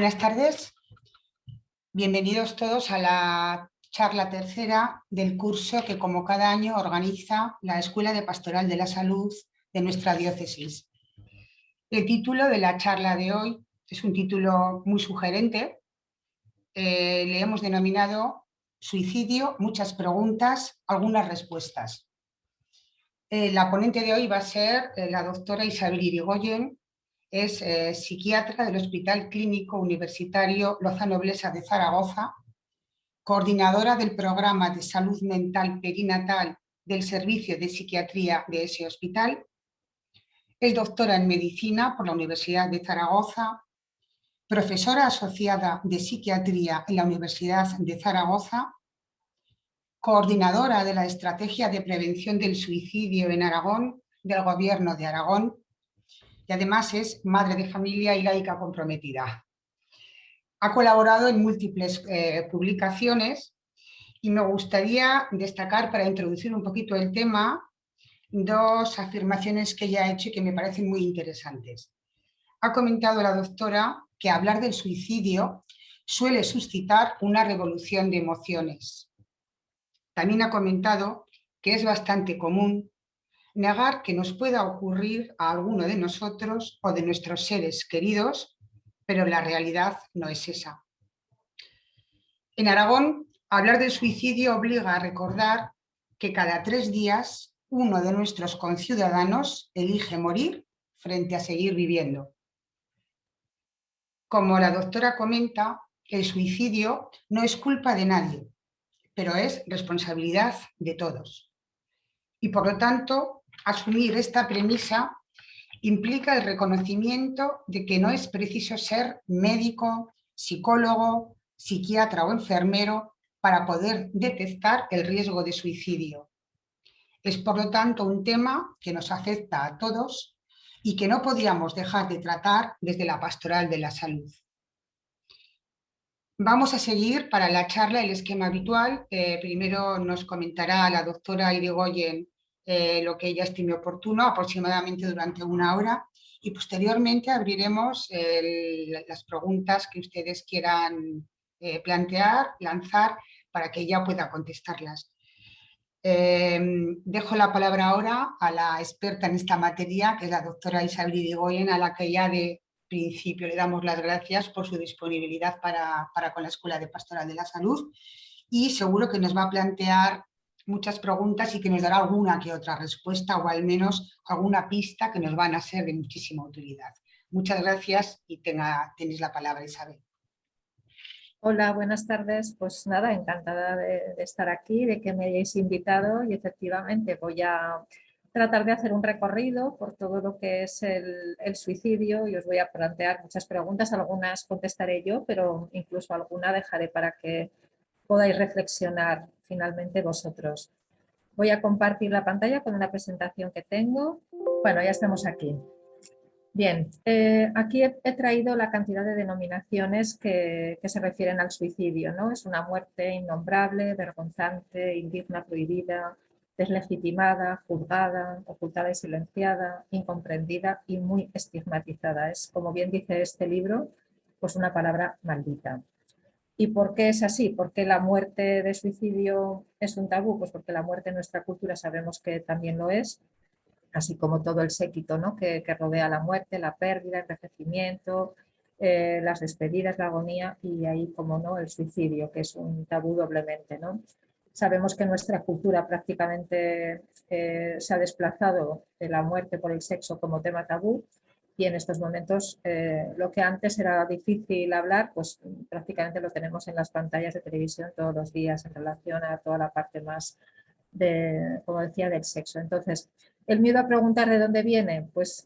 Buenas tardes, bienvenidos todos a la charla tercera del curso que como cada año organiza la Escuela de Pastoral de la Salud de nuestra diócesis. El título de la charla de hoy es un título muy sugerente, le hemos denominado Suicidio, muchas preguntas, algunas respuestas. La ponente de hoy va a ser la doctora Isabel Irigoyen. Es psiquiatra del Hospital Clínico Universitario Lozano Blesa de Zaragoza, coordinadora del programa de salud mental perinatal del Servicio de Psiquiatría de ese hospital. Es doctora en medicina por la Universidad de Zaragoza, profesora asociada de psiquiatría en la Universidad de Zaragoza, coordinadora de la Estrategia de Prevención del Suicidio en Aragón del Gobierno de Aragón, y además es madre de familia y laica comprometida. Ha colaborado en múltiples publicaciones y me gustaría destacar, para introducir un poquito el tema, dos afirmaciones que ella ha hecho y que me parecen muy interesantes. Ha comentado la doctora que hablar del suicidio suele suscitar una revolución de emociones. También ha comentado que es bastante común negar que nos pueda ocurrir a alguno de nosotros o de nuestros seres queridos, pero la realidad no es esa. En Aragón, hablar del suicidio obliga a recordar que cada 3 días uno de nuestros conciudadanos elige morir frente a seguir viviendo. Como la doctora comenta, el suicidio no es culpa de nadie, pero es responsabilidad de todos. Y por lo tanto, asumir esta premisa implica el reconocimiento de que no es preciso ser médico, psicólogo, psiquiatra o enfermero para poder detectar el riesgo de suicidio. Es por lo tanto un tema que nos afecta a todos y que no podíamos dejar de tratar desde la pastoral de la salud. Vamos a seguir para la charla el esquema habitual. Primero nos comentará la doctora Irigoyen lo que ella estime oportuno, aproximadamente durante 1 hora, y posteriormente abriremos las preguntas que ustedes quieran plantear, lanzar, para que ella pueda contestarlas. Dejo la palabra ahora a la experta en esta materia, que es la doctora Isabel Irigoyen, a la que ya de principio le damos las gracias por su disponibilidad para con la Escuela de Pastoral de la Salud, y seguro que nos va a plantear muchas preguntas y que nos dará alguna que otra respuesta, o al menos alguna pista que nos van a ser de muchísima utilidad. Muchas gracias y tenéis la palabra, Isabel. Hola, buenas tardes. Pues nada, encantada de estar aquí, de que me hayáis invitado, y efectivamente voy a tratar de hacer un recorrido por todo lo que es el suicidio, y os voy a plantear muchas preguntas. Algunas contestaré yo, pero incluso alguna dejaré para que podáis reflexionar finalmente vosotros. Voy a compartir la pantalla con una presentación que tengo. Bueno, ya estamos aquí. Bien, aquí he traído la cantidad de denominaciones que se refieren al suicidio, ¿no? Es una muerte innombrable, vergonzante, indigna, prohibida, deslegitimada, juzgada, ocultada y silenciada, incomprendida y muy estigmatizada. Es, como bien dice este libro, pues una palabra maldita. ¿Y por qué es así? ¿Por qué la muerte de suicidio es un tabú? Pues porque la muerte en nuestra cultura sabemos que también lo es, así como todo el séquito, ¿no? que rodea la muerte, la pérdida, el envejecimiento, las despedidas, la agonía, y ahí, como no, el suicidio, que es un tabú doblemente, ¿no? Sabemos que nuestra cultura prácticamente se ha desplazado de la muerte por el sexo como tema tabú, y en estos momentos lo que antes era difícil hablar, pues prácticamente lo tenemos en las pantallas de televisión todos los días en relación a toda la parte más de, como decía, del sexo. Entonces, el miedo a preguntar de dónde viene, pues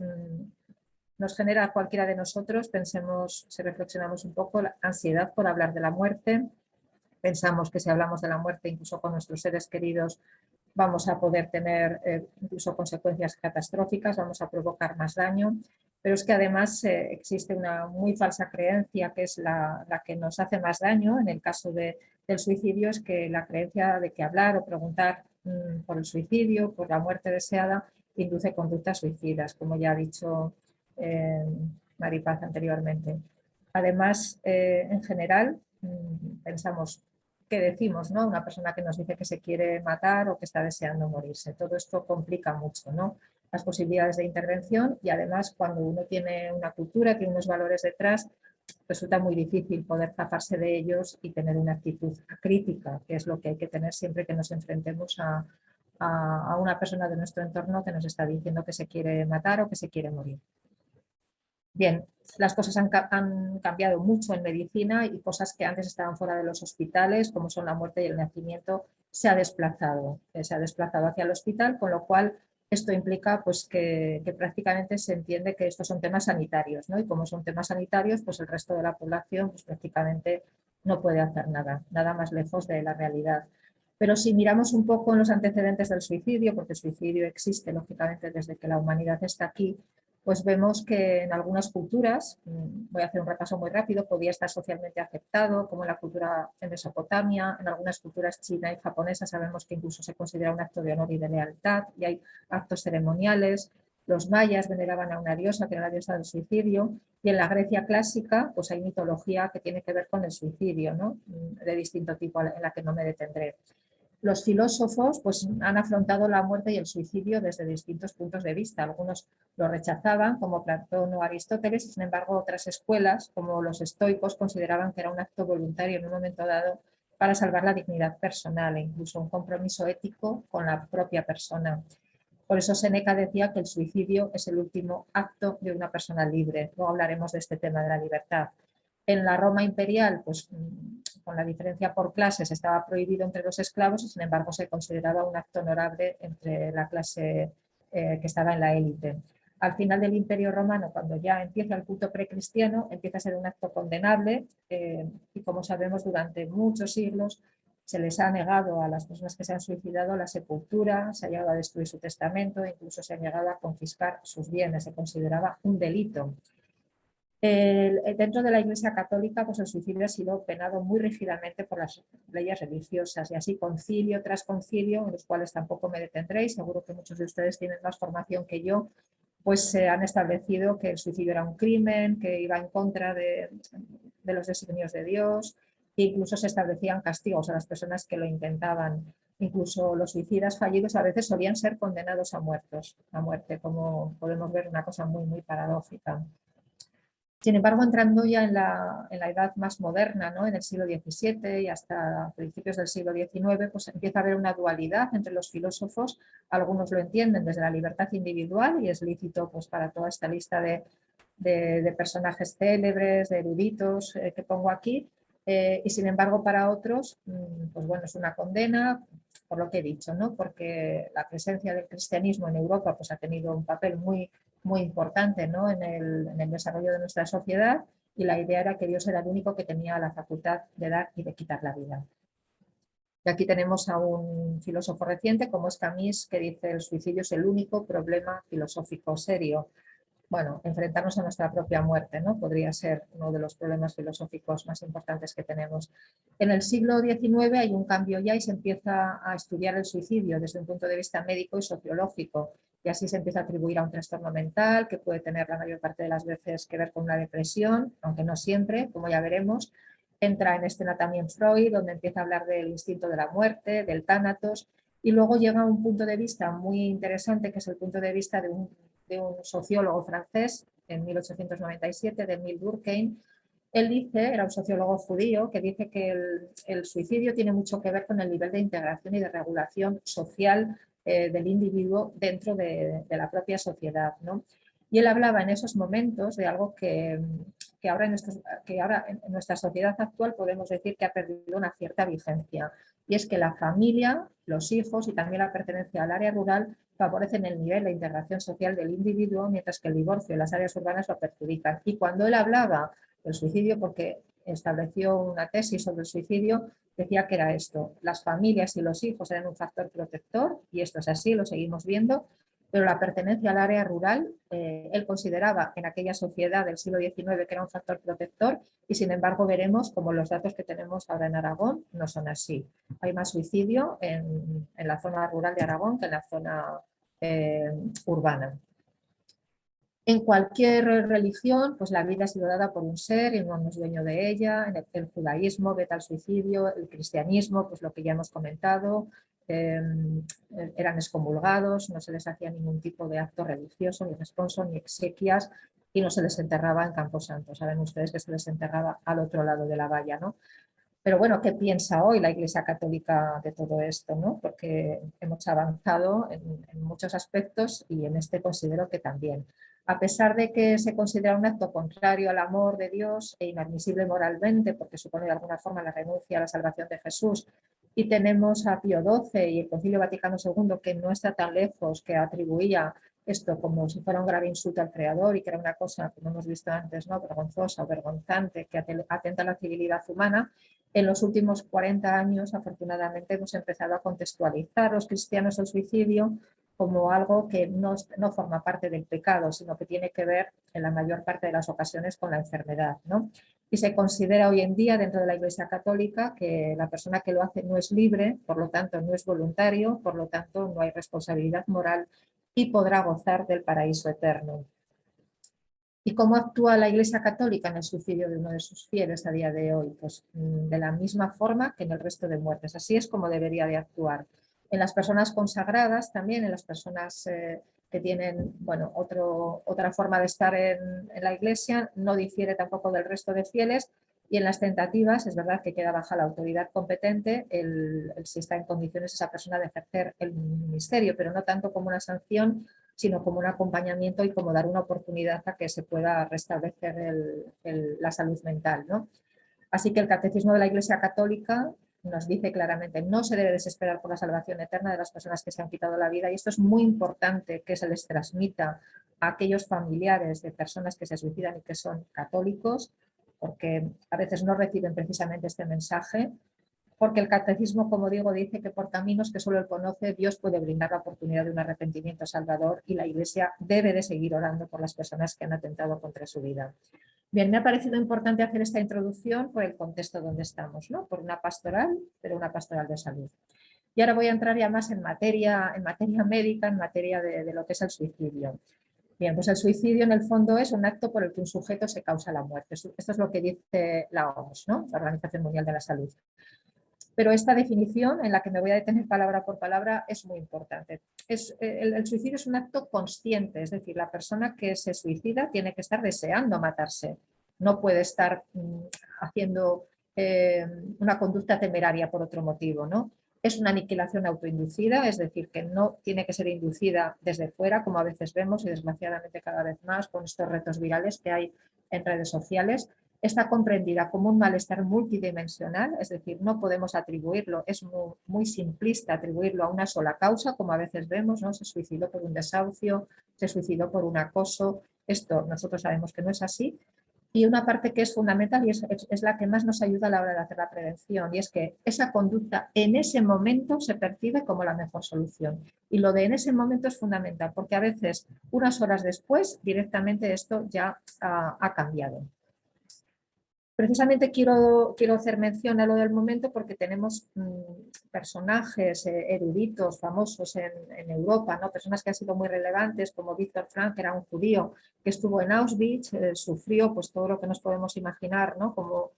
nos genera a cualquiera de nosotros. Pensemos, si reflexionamos un poco, la ansiedad por hablar de la muerte. Pensamos que si hablamos de la muerte, incluso con nuestros seres queridos, vamos a poder tener incluso consecuencias catastróficas, vamos a provocar más daño. Pero es que además existe una muy falsa creencia, que es la que nos hace más daño en el caso del suicidio, es que la creencia de que hablar o preguntar por el suicidio, por la muerte deseada, induce conductas suicidas, como ya ha dicho Maripaz anteriormente. Además, en general, pensamos, ¿qué decimos, no? Una persona que nos dice que se quiere matar o que está deseando morirse. Todo esto complica mucho, ¿no?, las posibilidades de intervención, y además cuando uno tiene una cultura, tiene unos valores detrás, resulta muy difícil poder zafarse de ellos y tener una actitud crítica, que es lo que hay que tener siempre que nos enfrentemos a una persona de nuestro entorno que nos está diciendo que se quiere matar o que se quiere morir. Bien, las cosas han cambiado mucho en medicina, y cosas que antes estaban fuera de los hospitales, como son la muerte y el nacimiento, se ha desplazado hacia el hospital, con lo cual esto implica pues, que prácticamente se entiende que estos son temas sanitarios, ¿no? Y como son temas sanitarios, pues el resto de la población pues, prácticamente no puede hacer nada más lejos de la realidad. Pero si miramos un poco en los antecedentes del suicidio, porque el suicidio existe lógicamente desde que la humanidad está aquí, pues vemos que en algunas culturas, voy a hacer un repaso muy rápido, podía estar socialmente aceptado, como en la cultura en Mesopotamia. En algunas culturas china y japonesa sabemos que incluso se considera un acto de honor y de lealtad, y hay actos ceremoniales. Los mayas veneraban a una diosa, que era la diosa del suicidio, y en la Grecia clásica pues hay mitología que tiene que ver con el suicidio, ¿no?, de distinto tipo, en la que no me detendré. Los filósofos pues, han afrontado la muerte y el suicidio desde distintos puntos de vista. Algunos lo rechazaban, como Platón o Aristóteles, y sin embargo otras escuelas, como los estoicos, consideraban que era un acto voluntario en un momento dado para salvar la dignidad personal e incluso un compromiso ético con la propia persona. Por eso Séneca decía que el suicidio es el último acto de una persona libre. Luego hablaremos de este tema de la libertad. En la Roma imperial, pues con la diferencia por clases, estaba prohibido entre los esclavos, y sin embargo se consideraba un acto honorable entre la clase que estaba en la élite. Al final del Imperio Romano, cuando ya empieza el culto precristiano, empieza a ser un acto condenable, y como sabemos, durante muchos siglos se les ha negado a las personas que se han suicidado la sepultura, se ha llegado a destruir su testamento, incluso se ha llegado a confiscar sus bienes, se consideraba un delito. Dentro de la Iglesia Católica, pues el suicidio ha sido penado muy rígidamente por las leyes religiosas, y así concilio tras concilio, en los cuales tampoco me detendré, y seguro que muchos de ustedes tienen más formación que yo, pues se han establecido que el suicidio era un crimen, que iba en contra de los designios de Dios, e incluso se establecían castigos a las personas que lo intentaban. Incluso los suicidas fallidos a veces solían ser condenados a muerte, como podemos ver, una cosa muy, muy paradójica. Sin embargo, entrando ya en la edad más moderna, ¿no?, en el siglo XVII y hasta principios del siglo XIX, pues empieza a haber una dualidad entre los filósofos. Algunos lo entienden desde la libertad individual, y es lícito pues, para toda esta lista de personajes célebres, de eruditos que pongo aquí, y sin embargo para otros, pues bueno, es una condena, por lo que he dicho, ¿no?, porque la presencia del cristianismo en Europa pues, ha tenido un papel muy importante, ¿no?, en el desarrollo de nuestra sociedad, y la idea era que Dios era el único que tenía la facultad de dar y de quitar la vida. Y aquí tenemos a un filósofo reciente como es Camus, que dice: el suicidio es el único problema filosófico serio. Bueno, enfrentarnos a nuestra propia muerte, ¿no?, podría ser uno de los problemas filosóficos más importantes que tenemos. En el siglo XIX hay un cambio ya, y se empieza a estudiar el suicidio desde un punto de vista médico y sociológico, y así se empieza a atribuir a un trastorno mental que puede tener la mayor parte de las veces que ver con una depresión, aunque no siempre, como ya veremos. Entra en escena también Freud, donde empieza a hablar del instinto de la muerte, del tánatos, y luego llega a un punto de vista muy interesante, que es el punto de vista de un sociólogo francés en 1897, de Émile Durkheim. Él dice, era un sociólogo judío, que dice que el suicidio tiene mucho que ver con el nivel de integración y de regulación social del individuo dentro de la propia sociedad, ¿no? Y él hablaba en esos momentos de algo que ahora en nuestra sociedad actual podemos decir que ha perdido una cierta vigencia, y es que la familia, los hijos y también la pertenencia al área rural favorecen el nivel de integración social del individuo, mientras que el divorcio y las áreas urbanas lo perjudican. Y cuando él hablaba del suicidio, porque estableció una tesis sobre el suicidio, decía que era esto: las familias y los hijos eran un factor protector, y esto es así, lo seguimos viendo, pero la pertenencia al área rural, él consideraba en aquella sociedad del siglo XIX que era un factor protector, y sin embargo veremos como los datos que tenemos ahora en Aragón no son así. Hay más suicidio en la zona rural de Aragón que en la zona urbana. En cualquier religión, pues la vida ha sido dada por un ser y uno no es dueño de ella. En el judaísmo, veta al suicidio; el cristianismo, pues lo que ya hemos comentado, eran excomulgados, no se les hacía ningún tipo de acto religioso, ni responso, ni exequias, y no se les enterraba en Camposanto. Saben ustedes que se les enterraba al otro lado de la valla, ¿no? Pero bueno, ¿qué piensa hoy la Iglesia Católica de todo esto, ¿no? Porque hemos avanzado en muchos aspectos y en este considero que también. A pesar de que se considera un acto contrario al amor de Dios e inadmisible moralmente, porque supone de alguna forma la renuncia a la salvación de Jesús, y tenemos a Pío XII y el Concilio Vaticano II, que no está tan lejos, que atribuía esto como si fuera un grave insulto al Creador y que era una cosa, como hemos visto antes, ¿no?, vergonzosa o vergonzante, que atenta a la civilidad humana. En los últimos 40 años, afortunadamente, hemos empezado a contextualizar los cristianos el suicidio como algo que no forma parte del pecado, sino que tiene que ver, en la mayor parte de las ocasiones, con la enfermedad, ¿no? Y se considera hoy en día dentro de la Iglesia Católica que la persona que lo hace no es libre, por lo tanto no es voluntario, por lo tanto no hay responsabilidad moral y podrá gozar del paraíso eterno. ¿Y cómo actúa la Iglesia Católica en el suicidio de uno de sus fieles a día de hoy? Pues de la misma forma que en el resto de muertes. Así es como debería de actuar. En las personas consagradas también, en las personas que tienen, bueno, otra forma de estar en la Iglesia, no difiere tampoco del resto de fieles. Y en las tentativas es verdad que queda baja la autoridad competente si está en condiciones esa persona de ejercer el ministerio, pero no tanto como una sanción, sino como un acompañamiento y como dar una oportunidad a que se pueda restablecer la salud mental, ¿no? Así que el Catecismo de la Iglesia Católica nos dice claramente: no se debe desesperar por la salvación eterna de las personas que se han quitado la vida, y esto es muy importante que se les transmita a aquellos familiares de personas que se suicidan y que son católicos, porque a veces no reciben precisamente este mensaje, porque el catecismo, como digo, dice que por caminos que solo él conoce, Dios puede brindar la oportunidad de un arrepentimiento salvador, y la Iglesia debe de seguir orando por las personas que han atentado contra su vida. Bien, me ha parecido importante hacer esta introducción por el contexto donde estamos, ¿no? Por una pastoral, pero una pastoral de salud. Y ahora voy a entrar ya más en materia médica, en materia de lo que es el suicidio. Bien, pues el suicidio en el fondo es un acto por el que un sujeto se causa la muerte. Esto es lo que dice la OMS, ¿no?, la Organización Mundial de la Salud. Pero esta definición, en la que me voy a detener palabra por palabra, es muy importante. El suicidio es un acto consciente, es decir, la persona que se suicida tiene que estar deseando matarse. No puede estar haciendo una conducta temeraria por otro motivo, ¿no? Es una aniquilación autoinducida, es decir, que no tiene que ser inducida desde fuera, como a veces vemos, y desgraciadamente cada vez más con estos retos virales que hay en redes sociales. Está comprendida como un malestar multidimensional, es decir, no podemos atribuirlo, es muy simplista atribuirlo a una sola causa, como a veces vemos, ¿no? Se suicidó por un desahucio, se suicidó por un acoso. Esto nosotros sabemos que no es así. Y una parte que es fundamental y es la que más nos ayuda a la hora de hacer la prevención, y es que esa conducta en ese momento se percibe como la mejor solución. Y lo de en ese momento es fundamental, porque a veces unas horas después directamente esto ya ha cambiado. Precisamente quiero hacer mención a lo del momento porque tenemos personajes eruditos, famosos en Europa, ¿no? Personas que han sido muy relevantes, como Víctor Frank, que era un judío que estuvo en Auschwitz, sufrió pues todo lo que nos podemos imaginar, ¿no?, como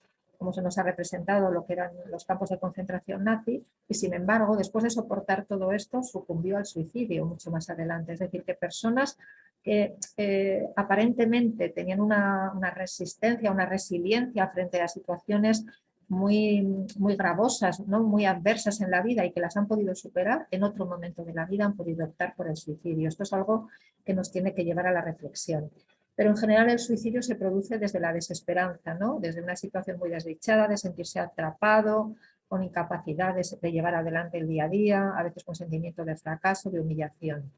se nos ha representado lo que eran los campos de concentración nazi, y sin embargo, después de soportar todo esto, sucumbió al suicidio mucho más adelante. Es decir, que personas que aparentemente tenían una resistencia, una resiliencia frente a situaciones muy gravosas, ¿no?, muy adversas en la vida, y que las han podido superar, en otro momento de la vida han podido optar por el suicidio. Esto es algo que nos tiene que llevar a la reflexión. Pero en general el suicidio se produce desde la desesperanza, ¿no?, desde una situación muy desdichada, de sentirse atrapado, con incapacidad de llevar adelante el día a día, a veces con sentimiento de fracaso, de humillación.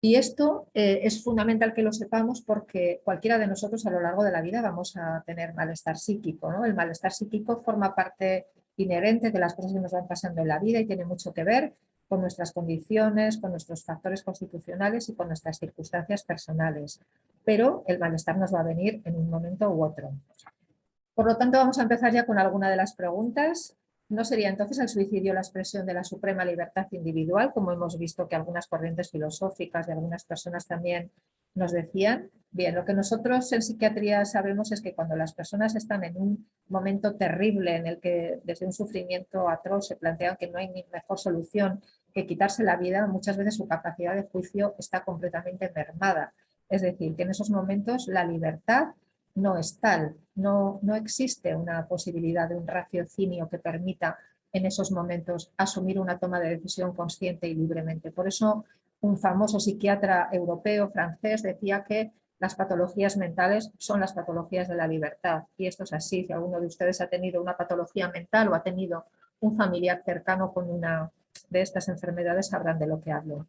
Y esto es fundamental que lo sepamos, porque cualquiera de nosotros a lo largo de la vida vamos a tener malestar psíquico, ¿no? El malestar psíquico forma parte inherente de las cosas que nos van pasando en la vida y tiene mucho que ver con nuestras condiciones, con nuestros factores constitucionales y con nuestras circunstancias personales. Pero el malestar nos va a venir en un momento u otro. Por lo tanto, vamos a empezar ya con alguna de las preguntas. ¿No sería entonces el suicidio la expresión de la suprema libertad individual, como hemos visto que algunas corrientes filosóficas y algunas personas también nos decían, bien, lo que nosotros en psiquiatría sabemos es que cuando las personas están en un momento terrible en el que desde un sufrimiento atroz se plantean que no hay ni mejor solución que quitarse la vida, muchas veces su capacidad de juicio está completamente mermada. Es decir, que en esos momentos la libertad no es tal, no existe una posibilidad de un raciocinio que permita en esos momentos asumir una toma de decisión consciente y libremente. Por eso un famoso psiquiatra europeo francés decía que las patologías mentales son las patologías de la libertad. Y esto es así. Si alguno de ustedes ha tenido una patología mental o ha tenido un familiar cercano con una de estas enfermedades, sabrán de lo que hablo.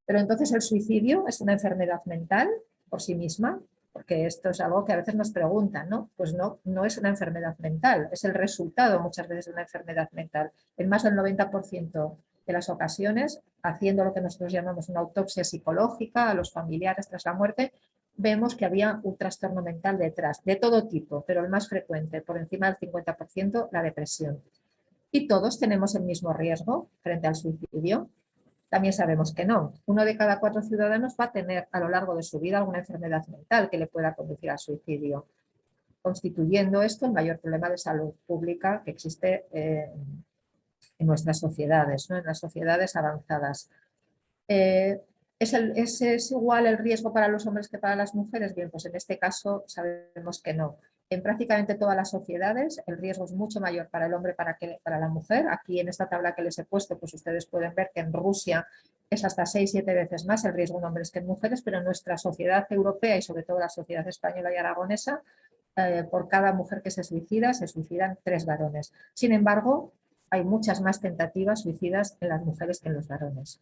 Pero entonces el suicidio es una enfermedad mental por sí misma, porque esto es algo que a veces nos preguntan, ¿no? Pues no, no es una enfermedad mental, es el resultado muchas veces de una enfermedad mental. En más del 90% de las ocasiones, haciendo lo que nosotros llamamos una autopsia psicológica a los familiares tras la muerte, vemos que había un trastorno mental detrás, de todo tipo, pero el más frecuente, por encima del 50%, la depresión. Y todos tenemos el mismo riesgo frente al suicidio. También sabemos que no. 1 de cada 4 ciudadanos va a tener a lo largo de su vida alguna enfermedad mental que le pueda conducir al suicidio, constituyendo esto el mayor problema de salud pública que existe en nuestras sociedades, ¿no? En las sociedades avanzadas. ¿Es igual el riesgo para los hombres que para las mujeres? Bien, pues en este caso sabemos que no. En prácticamente todas las sociedades el riesgo es mucho mayor para el hombre que para la mujer. Aquí en esta tabla que les he puesto, pues ustedes pueden ver que en Rusia es hasta 6-7 veces más el riesgo en hombres que en mujeres, pero en nuestra sociedad europea y sobre todo la sociedad española y aragonesa, por cada mujer que se suicidan 3 varones. Sin embargo, hay muchas más tentativas suicidas en las mujeres que en los varones.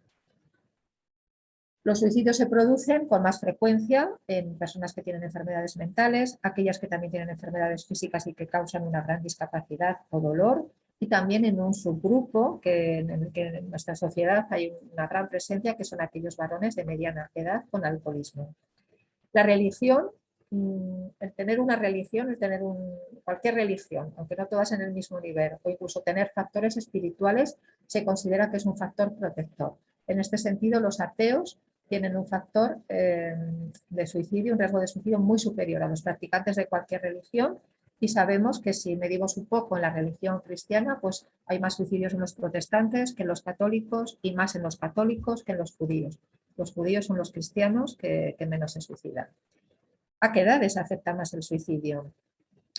Los suicidios se producen con más frecuencia en personas que tienen enfermedades mentales, aquellas que también tienen enfermedades físicas y que causan una gran discapacidad o dolor, y también en un subgrupo en el que en nuestra sociedad hay una gran presencia, que son aquellos varones de mediana edad con alcoholismo. La religión, el tener una religión, cualquier religión, aunque no todas en el mismo nivel, o incluso tener factores espirituales, se considera que es un factor protector. En este sentido, los ateos tienen un factor de suicidio, un riesgo de suicidio muy superior a los practicantes de cualquier religión, y sabemos que si medimos un poco en la religión cristiana, pues hay más suicidios en los protestantes que en los católicos y más en los católicos que en los judíos. Los judíos son los cristianos que menos se suicidan. ¿A qué edades afecta más el suicidio?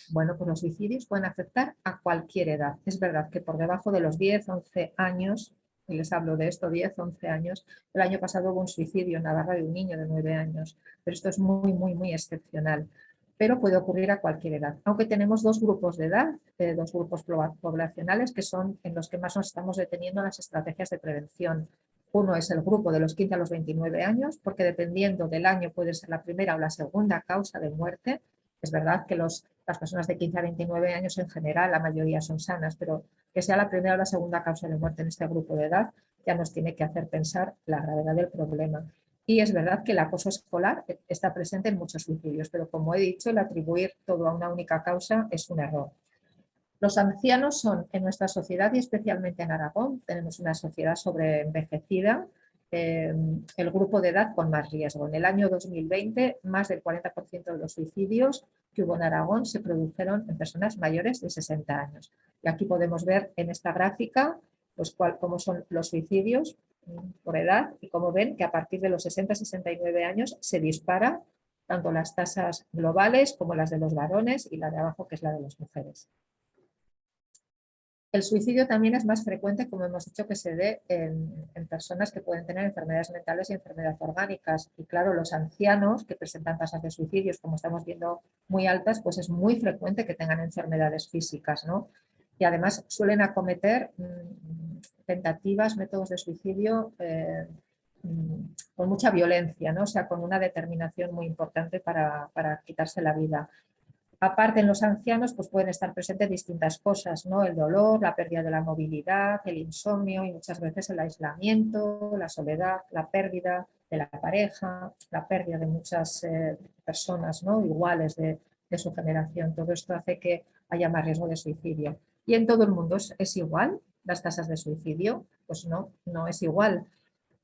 Bueno, pues los suicidios pueden afectar a cualquier edad. Es verdad que por debajo de los 10, 11 años, y les hablo de esto, 10, 11 años, el año pasado hubo un suicidio en Navarra de un niño de 9 años, pero esto es muy, muy, muy excepcional. Pero puede ocurrir a cualquier edad, aunque tenemos 2 grupos de edad, 2 grupos poblacionales que son en los que más nos estamos deteniendo las estrategias de prevención. Uno es el grupo de los 15 a los 29 años, porque dependiendo del año puede ser la primera o la segunda causa de muerte. Es verdad que las personas de 15 a 29 años en general, la mayoría son sanas, pero que sea la primera o la segunda causa de muerte en este grupo de edad ya nos tiene que hacer pensar la gravedad del problema. Y es verdad que el acoso escolar está presente en muchos suicidios, pero como he dicho, el atribuir todo a una única causa es un error. Los ancianos son en nuestra sociedad y especialmente en Aragón, tenemos una sociedad sobreenvejecida, el grupo de edad con más riesgo. En el año 2020, más del 40% de los suicidios que hubo en Aragón se produjeron en personas mayores de 60 años. Y aquí podemos ver en esta gráfica pues, cómo son los suicidios por edad y como ven que a partir de los 60-69 años se dispara tanto las tasas globales como las de los varones y la de abajo que es la de las mujeres. El suicidio también es más frecuente, como hemos dicho, que se dé en personas que pueden tener enfermedades mentales y enfermedades orgánicas. Y claro, los ancianos que presentan tasas de suicidios, como estamos viendo, muy altas, pues es muy frecuente que tengan enfermedades físicas, ¿no? Y además suelen acometer tentativas, métodos de suicidio con mucha violencia, ¿no? O sea, con una determinación muy importante para quitarse la vida. Aparte, en los ancianos pues pueden estar presentes distintas cosas, ¿no? El dolor, la pérdida de la movilidad, el insomnio y muchas veces el aislamiento, la soledad, la pérdida de la pareja, la pérdida de muchas personas, ¿no? Iguales de su generación. Todo esto hace que haya más riesgo de suicidio. ¿Y en todo el mundo es igual las tasas de suicidio? Pues no, no es igual.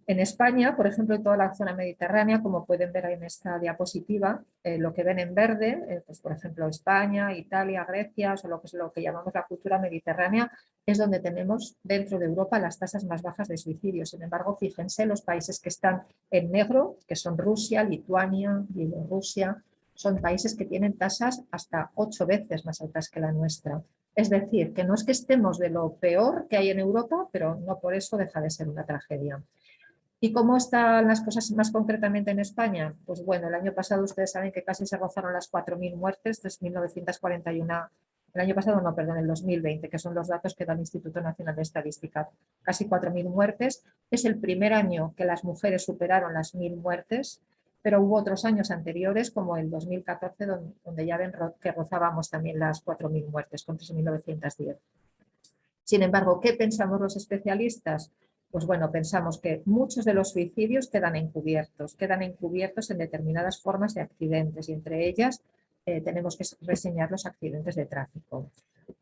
En España, por ejemplo, en toda la zona mediterránea, como pueden ver en esta diapositiva, lo que ven en verde, pues por ejemplo España, Italia, Grecia, o lo que es lo que llamamos la cultura mediterránea, es donde tenemos dentro de Europa las tasas más bajas de suicidio. Sin embargo, fíjense los países que están en negro, que son Rusia, Lituania, Bielorrusia, son países que tienen tasas hasta 8 veces más altas que la nuestra. Es decir, que no es que estemos de lo peor que hay en Europa, pero no por eso deja de ser una tragedia. ¿Y cómo están las cosas más concretamente en España? Pues bueno, el año pasado ustedes saben que casi se rozaron las 4.000 muertes desde 1941. El año pasado, no, perdón, el 2020, que son los datos que da el Instituto Nacional de Estadística. Casi 4.000 muertes. Es el primer año que las mujeres superaron las 1.000 muertes, pero hubo otros años anteriores, como el 2014, donde ya ven que rozábamos también las 4.000 muertes, con 3.910. Sin embargo, ¿qué pensamos los especialistas? Pues bueno, pensamos que muchos de los suicidios quedan encubiertos en determinadas formas de accidentes y entre ellas tenemos que reseñar los accidentes de tráfico.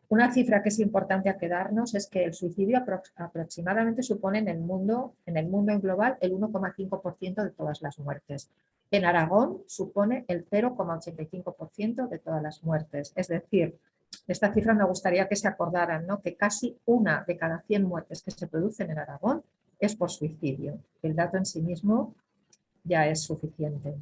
Una cifra que es importante a quedarnos es que el suicidio aproximadamente supone en el mundo en global el 1,5% de todas las muertes. En Aragón supone el 0,85% de todas las muertes. Es decir, esta cifra me gustaría que se acordaran, ¿no? Que casi 1 de cada 100 muertes que se producen en Aragón es por suicidio. El dato en sí mismo ya es suficiente.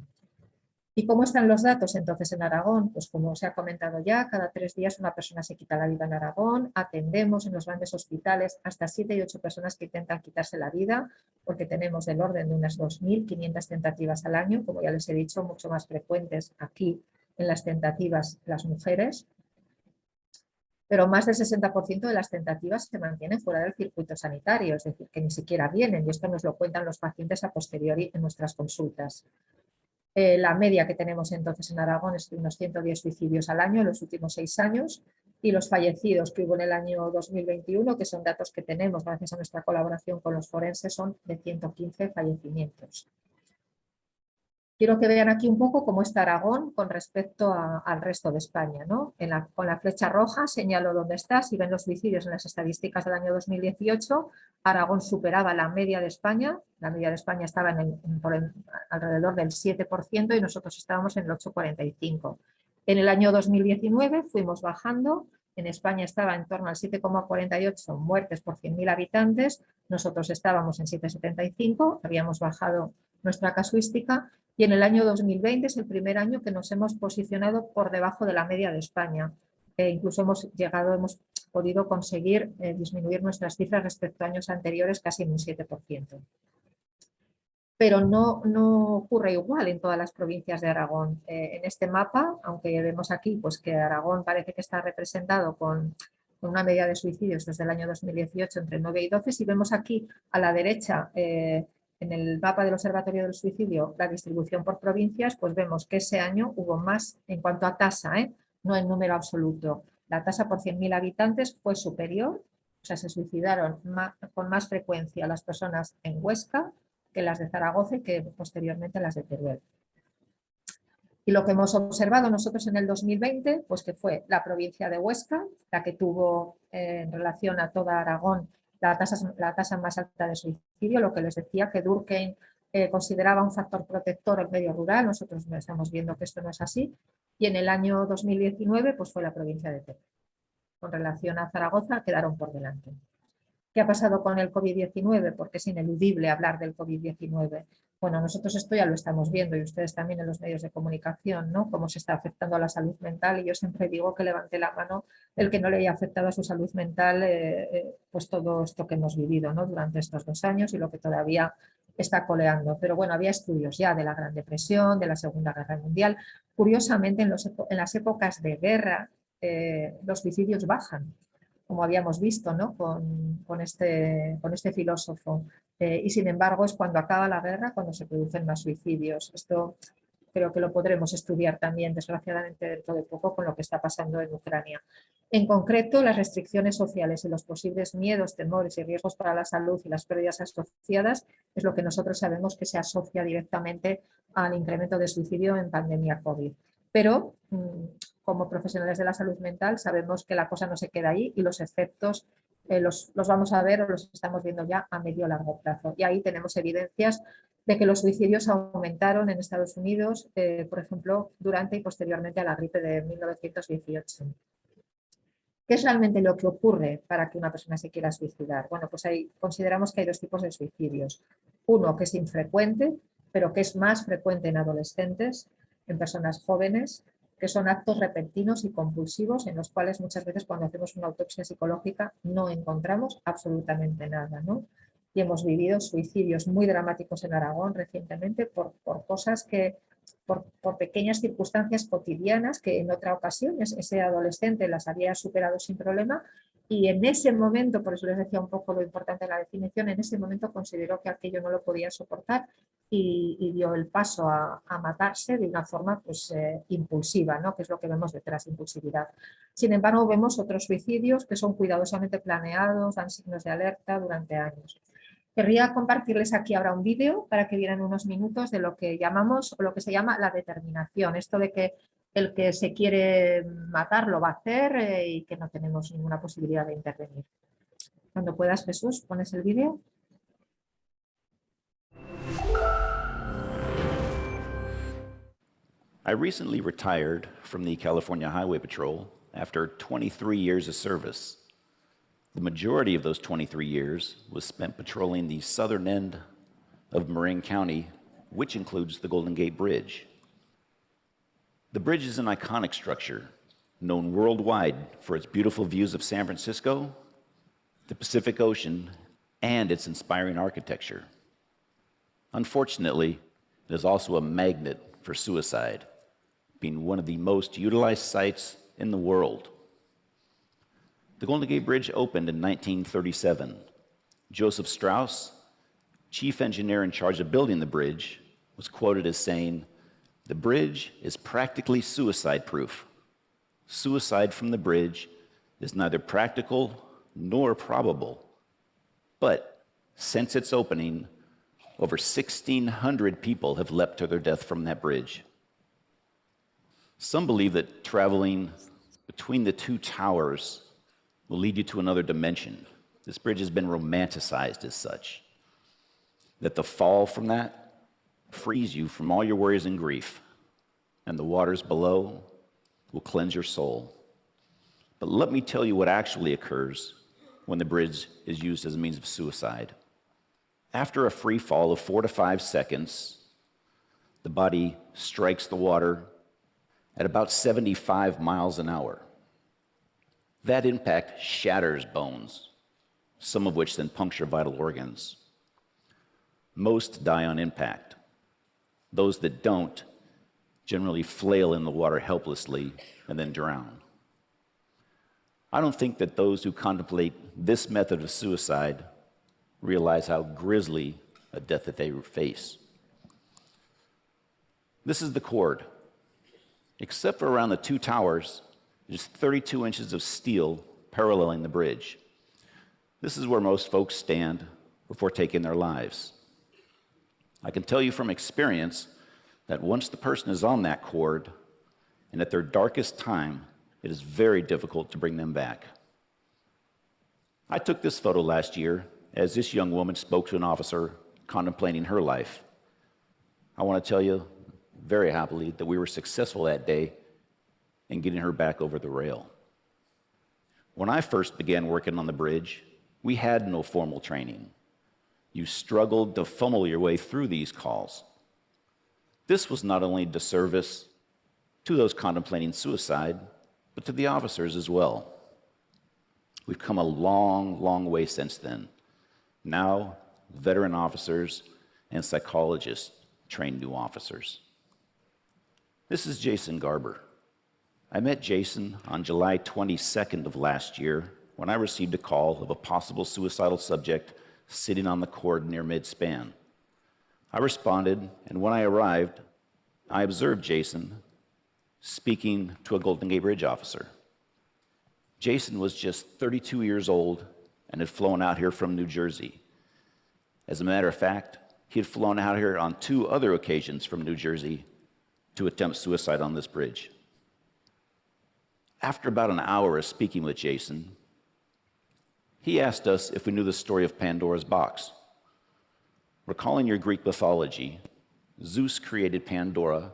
¿Y cómo están los datos entonces en Aragón? Pues como se ha comentado ya, cada 3 días una persona se quita la vida en Aragón, atendemos en los grandes hospitales hasta 7 y 8 personas que intentan quitarse la vida, porque tenemos del orden de unas 2.500 tentativas al año, como ya les he dicho, mucho más frecuentes aquí en las tentativas las mujeres, pero más del 60% de las tentativas se mantienen fuera del circuito sanitario, es decir, que ni siquiera vienen, y esto nos lo cuentan los pacientes a posteriori en nuestras consultas. La media que tenemos entonces en Aragón es de unos 110 suicidios al año en los últimos 6 años y los fallecidos que hubo en el año 2021, que son datos que tenemos gracias a nuestra colaboración con los forenses, son de 115 fallecimientos. Quiero que vean aquí un poco cómo está Aragón con respecto al resto de España, ¿no? Con la flecha roja señalo dónde está. Si ven los suicidios en las estadísticas del año 2018, Aragón superaba la media de España. La media de España estaba alrededor del 7% y nosotros estábamos en el 8,45%. En el año 2019 fuimos bajando. En España estaba en torno al 7,48 muertes por 100.000 habitantes. Nosotros estábamos en 7,75, habíamos bajado nuestra casuística. Y en el año 2020 es el primer año que nos hemos posicionado por debajo de la media de España. Incluso hemos podido conseguir disminuir nuestras cifras respecto a años anteriores casi en un 7%. Pero no ocurre igual en todas las provincias de Aragón. En este mapa, aunque vemos aquí pues, que Aragón parece que está representado con una media de suicidios desde el año 2018 entre 9 y 12, si vemos aquí a la derecha en el mapa del Observatorio del Suicidio la distribución por provincias, pues vemos que ese año hubo más en cuanto a tasa, no en número absoluto. La tasa por 100.000 habitantes fue superior, o sea, se suicidaron con más frecuencia las personas en Huesca que las de Zaragoza y que posteriormente las de Teruel. Y lo que hemos observado nosotros en el 2020, pues que fue la provincia de Huesca, la que tuvo en relación a toda Aragón la tasa más alta de suicidio, lo que les decía que Durkheim consideraba un factor protector el medio rural, nosotros estamos viendo que esto no es así, y en el año 2019 pues fue la provincia de Teruel. Con relación a Zaragoza quedaron por delante. ¿Qué ha pasado con el COVID-19? Porque es ineludible hablar del COVID-19. Bueno, nosotros esto ya lo estamos viendo y ustedes también en los medios de comunicación, ¿no? Cómo se está afectando a la salud mental y yo siempre digo que levante la mano el que no le haya afectado a su salud mental pues todo esto que hemos vivido, ¿no? Durante estos 2 años y lo que todavía está coleando. Pero bueno, había estudios ya de la Gran Depresión, de la Segunda Guerra Mundial. Curiosamente, en las épocas de guerra los suicidios bajan, como habíamos visto, ¿no? con este filósofo. Y sin embargo es cuando acaba la guerra cuando se producen más suicidios. Esto creo que lo podremos estudiar también, desgraciadamente, dentro de poco con lo que está pasando en Ucrania. En concreto, las restricciones sociales y los posibles miedos, temores y riesgos para la salud y las pérdidas asociadas es lo que nosotros sabemos que se asocia directamente al incremento de suicidio en pandemia COVID. Pero como profesionales de la salud mental sabemos que la cosa no se queda ahí y los efectos los vamos a ver o los estamos viendo ya a medio o largo plazo. Y ahí tenemos evidencias de que los suicidios aumentaron en Estados Unidos, por ejemplo, durante y posteriormente a la gripe de 1918. ¿Qué es realmente lo que ocurre para que una persona se quiera suicidar? Bueno, pues consideramos que hay dos tipos de suicidios. Uno que es infrecuente, pero que es más frecuente en adolescentes, en personas jóvenes, que son actos repentinos y compulsivos en los cuales muchas veces cuando hacemos una autopsia psicológica no encontramos absolutamente nada, ¿no? Y hemos vivido suicidios muy dramáticos en Aragón recientemente por cosas que por pequeñas circunstancias cotidianas que en otra ocasión ese adolescente las había superado sin problema y en ese momento, por eso les decía un poco lo importante de la definición, en ese momento consideró que aquello no lo podía soportar y dio el paso a matarse de una forma pues, impulsiva, ¿no? Que es lo que vemos detrás, impulsividad. Sin embargo, vemos otros suicidios que son cuidadosamente planeados, dan signos de alerta durante años. Querría compartirles aquí ahora un vídeo para que vieran unos minutos de lo que llamamos o lo que se llama la determinación. Esto de que el que se quiere matar lo va a hacer y que no tenemos ninguna posibilidad de intervenir. Cuando puedas, Jesús, pones el vídeo. I recently retired from the California Highway Patrol after 23 years of service. The majority of those 23 years was spent patrolling the southern end of Marin County, which includes the Golden Gate Bridge. The bridge is an iconic structure, known worldwide for its beautiful views of San Francisco, the Pacific Ocean, and its inspiring architecture. Unfortunately, it is also a magnet for suicide, being one of the most utilized sites in the world. The Golden Gate Bridge opened in 1937. Joseph Strauss, chief engineer in charge of building the bridge, was quoted as saying, "The bridge is practically suicide-proof. Suicide from the bridge is neither practical nor probable. But since its opening, over 1,600 people have leapt to their death from that bridge." Some believe that traveling between the two towers will lead you to another dimension. This bridge has been romanticized as such, that the fall from that frees you from all your worries and grief, and the waters below will cleanse your soul. But let me tell you what actually occurs when the bridge is used as a means of suicide. After a free fall of 4 to 5 seconds, the body strikes the water at about 75 miles an hour. That impact shatters bones, some of which then puncture vital organs. Most die on impact. Those that don't generally flail in the water helplessly and then drown. I don't think that those who contemplate this method of suicide realize how grisly a death that they face. This is the cord. Except for around the two towers, there's 32 inches of steel paralleling the bridge. This is where most folks stand before taking their lives. I can tell you from experience that once the person is on that cord and at their darkest time, it is very difficult to bring them back. I took this photo last year as this young woman spoke to an officer contemplating her life. I want to tell you very happily that we were successful that day in getting her back over the rail. When I first began working on the bridge, we had no formal training. You struggled to funnel your way through these calls. This was not only a disservice to those contemplating suicide, but to the officers as well. We've come a long, long way since then. Now, veteran officers and psychologists train new officers. This is Jason Garber. I met Jason on July 22nd of last year when I received a call of a possible suicidal subject sitting on the cord near mid-span. I responded, and when I arrived, I observed Jason speaking to a Golden Gate Bridge officer. Jason was just 32 years old and had flown out here from New Jersey. As a matter of fact, he had flown out here on 2 other occasions from New Jersey to attempt suicide on this bridge. After about an hour of speaking with Jason, He asked us if we knew the story of Pandora's box. Recalling your Greek mythology, Zeus created Pandora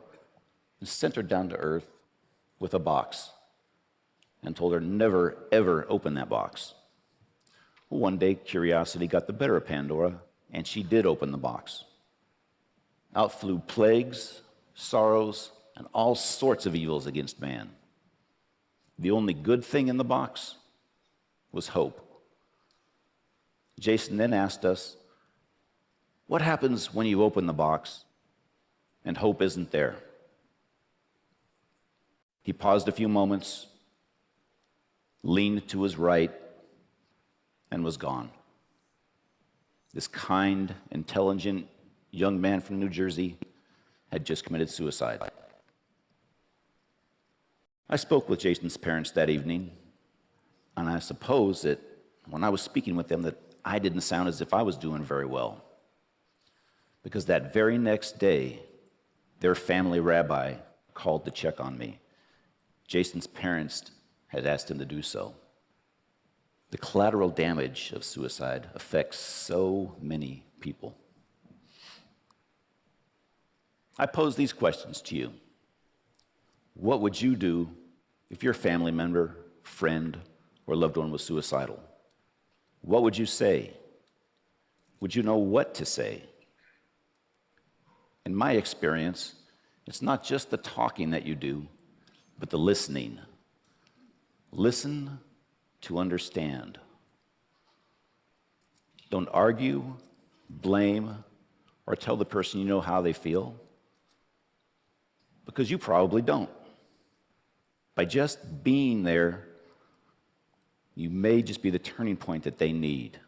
and sent her down to earth with a box and told her never, ever open that box. Well, one day, curiosity got the better of Pandora, and she did open the box. Out flew plagues, sorrows, and all sorts of evils against man. The only good thing in the box was hope. Jason then asked us, what happens when you open the box and hope isn't there? He paused a few moments, leaned to his right, and was gone. This kind, intelligent young man from New Jersey had just committed suicide. I spoke with Jason's parents that evening, and I suppose that when I was speaking with them that I didn't sound as if I was doing very well. Because that very next day, their family rabbi called to check on me. Jason's parents had asked him to do so. The collateral damage of suicide affects so many people. I pose these questions to you. What would you do if your family member, friend, or loved one was suicidal? What would you say? Would you know what to say? In my experience, it's not just the talking that you do, but the listening. Listen to understand. Don't argue, blame, or tell the person you know how they feel, because you probably don't. By just being there, you may just be the turning point that they need.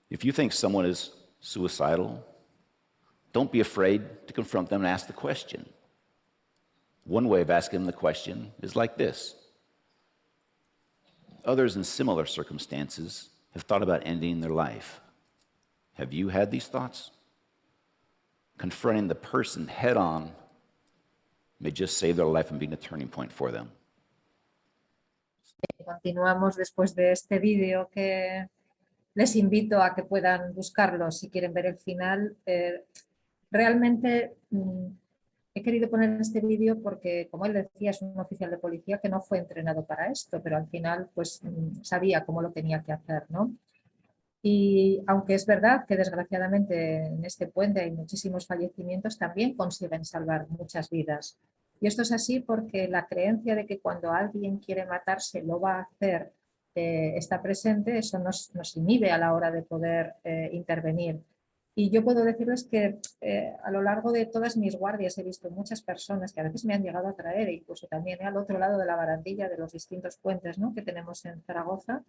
If you think someone is suicidal, don't be afraid to confront them and ask the question. One way of asking them the question is like this. Others in similar circumstances have thought about ending their life. Have you had these thoughts? Confronting the person head on may just save their life and be a turning point for them. Continuamos después de este vídeo que les invito a que puedan buscarlo si quieren ver el final. Realmente he querido poner este vídeo porque, como él decía, es un oficial de policía que no fue entrenado para esto, pero al final pues sabía cómo lo tenía que hacer, ¿no? Y aunque es verdad que desgraciadamente en este puente hay muchísimos fallecimientos, también consiguen salvar muchas vidas. Y esto es así porque la creencia de que cuando alguien quiere matarse lo va a hacer está presente, eso nos inhibe a la hora de poder intervenir. Y yo puedo decirles que a lo largo de todas mis guardias he visto muchas personas que a veces me han llegado a traer, incluso también al otro lado de la barandilla de los distintos puentes, ¿no?, que tenemos en Zaragoza,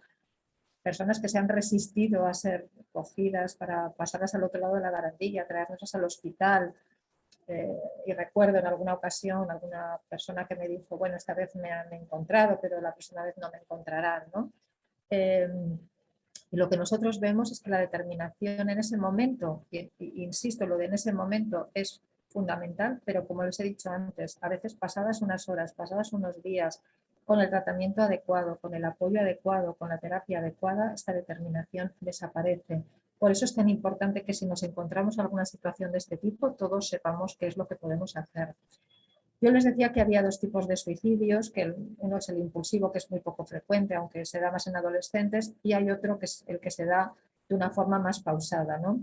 personas que se han resistido a ser cogidas para pasarlas al otro lado de la barandilla, traernos al hospital. Y recuerdo en alguna ocasión alguna persona que me dijo, bueno, esta vez me han encontrado, pero la próxima vez no me encontrarán, ¿no? Y lo que nosotros vemos es que la determinación en ese momento, y insisto, lo de en ese momento es fundamental, pero como les he dicho antes, a veces pasadas unas horas, pasadas unos días, con el tratamiento adecuado, con el apoyo adecuado, con la terapia adecuada, esta determinación desaparece. Por eso es tan importante que si nos encontramos en alguna situación de este tipo, todos sepamos qué es lo que podemos hacer. Yo les decía que había dos tipos de suicidios, que uno es el impulsivo, que es muy poco frecuente, aunque se da más en adolescentes, y hay otro que es el que se da de una forma más pausada, ¿no?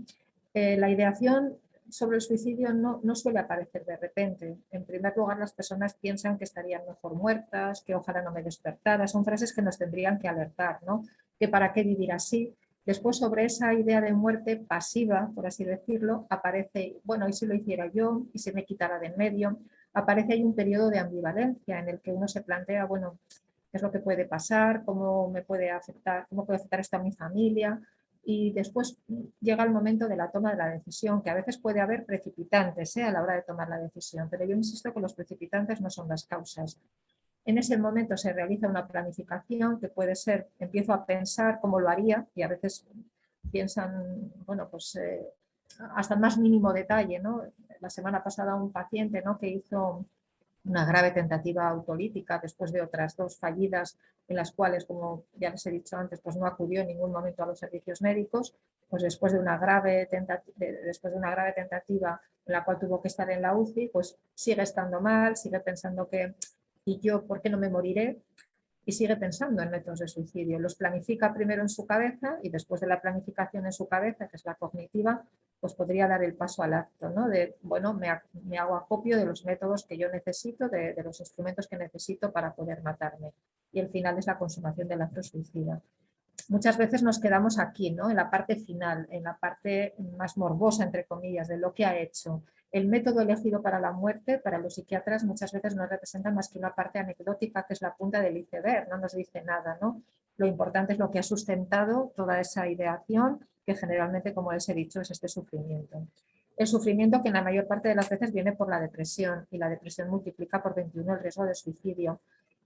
La ideación sobre el suicidio no suele aparecer de repente. En primer lugar, las personas piensan que estarían mejor muertas, que ojalá no me despertara. Son frases que nos tendrían que alertar, ¿no? Que para qué vivir así. Después, sobre esa idea de muerte pasiva, por así decirlo, aparece, bueno, ¿y si lo hiciera yo? ¿Y si me quitara de en medio? Aparece ahí un periodo de ambivalencia en el que uno se plantea, bueno, ¿qué es lo que puede pasar? ¿Cómo me puede afectar? ¿Cómo puede afectar esto a mi familia? Y después llega el momento de la toma de la decisión, que a veces puede haber precipitantes a la hora de tomar la decisión, pero yo insisto que los precipitantes no son las causas. En ese momento se realiza una planificación que puede ser, empiezo a pensar cómo lo haría, y a veces piensan, bueno, pues hasta el más mínimo detalle, ¿no? La semana pasada un paciente, ¿no?, que hizo una grave tentativa autolítica después de otras 2 fallidas en las cuales, como ya les he dicho antes, pues no acudió en ningún momento a los servicios médicos, pues después de una grave tentativa en la cual tuvo que estar en la UCI, pues sigue estando mal, sigue pensando que, ¿y yo por qué no me moriré? Y sigue pensando en métodos de suicidio. Los planifica primero en su cabeza y después de la planificación en su cabeza, que es la cognitiva, pues podría dar el paso al acto, ¿no? De, bueno, me hago acopio de los métodos que yo necesito, de los instrumentos que necesito para poder matarme. Y el final es la consumación del acto suicida. Muchas veces nos quedamos aquí, ¿no? En la parte final, en la parte más morbosa, entre comillas, de lo que ha hecho. El método elegido para la muerte, para los psiquiatras, muchas veces no representa más que una parte anecdótica, que es la punta del iceberg, no nos dice nada, ¿no? Lo importante es lo que ha sustentado toda esa ideación, que generalmente, como les he dicho, es este sufrimiento. El sufrimiento que en la mayor parte de las veces viene por la depresión, y la depresión multiplica por 21 el riesgo de suicidio.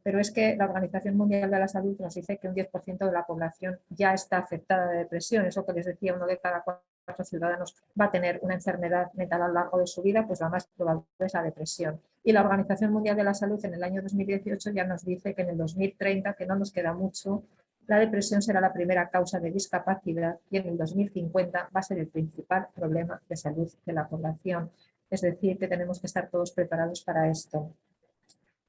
Pero es que la Organización Mundial de la Salud nos dice que un 10% de la población ya está afectada de depresión. Eso que les decía, 1 de cada 4 ciudadanos va a tener una enfermedad mental a lo largo de su vida, pues la más probable es la depresión. Y la Organización Mundial de la Salud en el año 2018 ya nos dice que en el 2030, que no nos queda mucho, la depresión será la primera causa de discapacidad y en el 2050 va a ser el principal problema de salud de la población. Es decir, que tenemos que estar todos preparados para esto.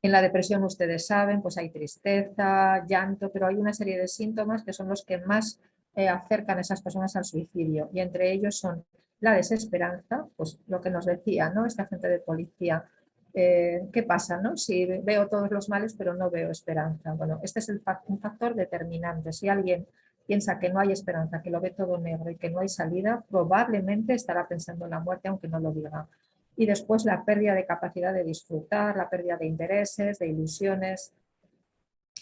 En la depresión, ustedes saben, pues hay tristeza, llanto, pero hay una serie de síntomas que son los que más acercan a esas personas al suicidio, y entre ellos son la desesperanza, pues lo que nos decía, ¿no? Esta gente de policía, ¿qué pasa, no? Si veo todos los males pero no veo esperanza. Bueno, este es un factor determinante. Si alguien piensa que no hay esperanza, que lo ve todo negro y que no hay salida, probablemente estará pensando en la muerte aunque no lo diga. Y después la pérdida de capacidad de disfrutar, la pérdida de intereses, de ilusiones,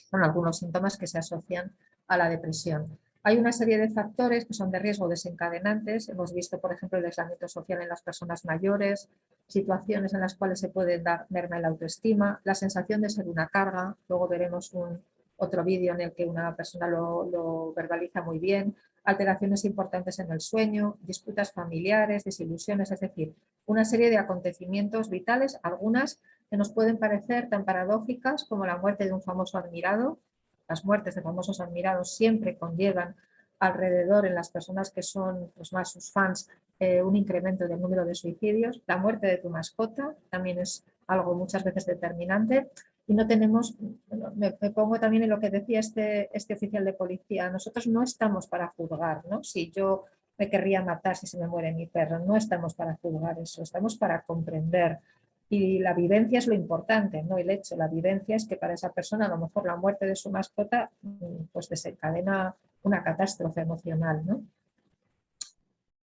son algunos síntomas que se asocian a la depresión. Hay una serie de factores que son de riesgo desencadenantes. Hemos visto, por ejemplo, el aislamiento social en las personas mayores, situaciones en las cuales se puede dar merma en la autoestima, la sensación de ser una carga. Luego veremos otro vídeo en el que una persona lo verbaliza muy bien. Alteraciones importantes en el sueño, disputas familiares, desilusiones, es decir, una serie de acontecimientos vitales, algunas que nos pueden parecer tan paradójicas como la muerte de un famoso admirado. Las muertes de famosos admirados siempre conllevan alrededor en las personas que son pues, más sus fans un incremento del número de suicidios. La muerte de tu mascota también es algo muchas veces determinante. Y no tenemos, me pongo también en lo que decía este oficial de policía, nosotros no estamos para juzgar, ¿no? Si yo me querría matar si se me muere mi perro, no estamos para juzgar eso, estamos para comprender. Y la vivencia es lo importante, no el hecho. La vivencia es que para esa persona a lo mejor la muerte de su mascota pues desencadena una catástrofe emocional, ¿no?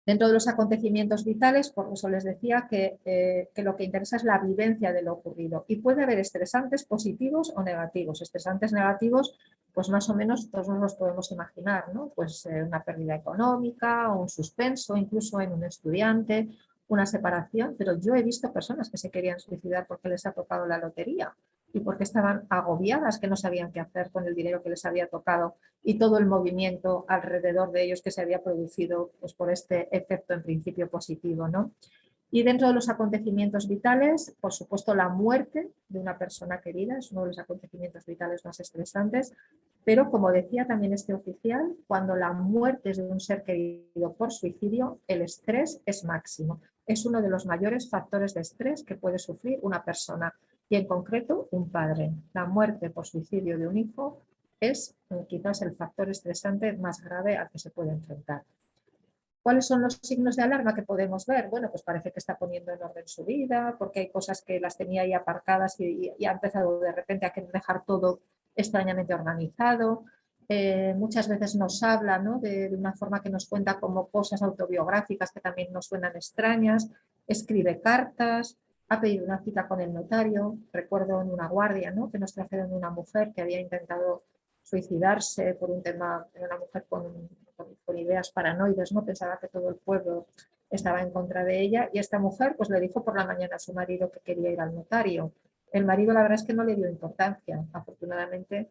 Dentro de los acontecimientos vitales, por eso les decía que lo que interesa es la vivencia de lo ocurrido. Y puede haber estresantes positivos o negativos. Estresantes negativos, pues más o menos todos nos los podemos imaginar, ¿no? Pues una pérdida económica, un suspenso, incluso en un estudiante, una separación. Pero yo he visto personas que se querían suicidar porque les ha tocado la lotería y porque estaban agobiadas, que no sabían qué hacer con el dinero que les había tocado y todo el movimiento alrededor de ellos que se había producido pues, por este efecto en principio positivo, ¿no? Y dentro de los acontecimientos vitales, por supuesto, la muerte de una persona querida es uno de los acontecimientos vitales más estresantes, pero como decía también este oficial, cuando la muerte es de un ser querido por suicidio, el estrés es máximo. Es uno de los mayores factores de estrés que puede sufrir una persona y en concreto un padre. La muerte por suicidio de un hijo es quizás el factor estresante más grave al que se puede enfrentar. ¿Cuáles son los signos de alarma que podemos ver? Bueno, pues parece que está poniendo en orden su vida, porque hay cosas que las tenía ahí aparcadas y ha empezado de repente a querer dejar todo extrañamente organizado. Muchas veces nos habla, ¿no? de una forma que nos cuenta como cosas autobiográficas que también nos suenan extrañas, escribe cartas, ha pedido una cita con el notario. Recuerdo en una guardia, ¿no? que nos trajeron una mujer que había intentado suicidarse por un tema, una mujer con ideas paranoides, ¿no? Pensaba que todo el pueblo estaba en contra de ella y esta mujer pues le dijo por la mañana a su marido que quería ir al notario. El marido la verdad es que no le dio importancia. Afortunadamente,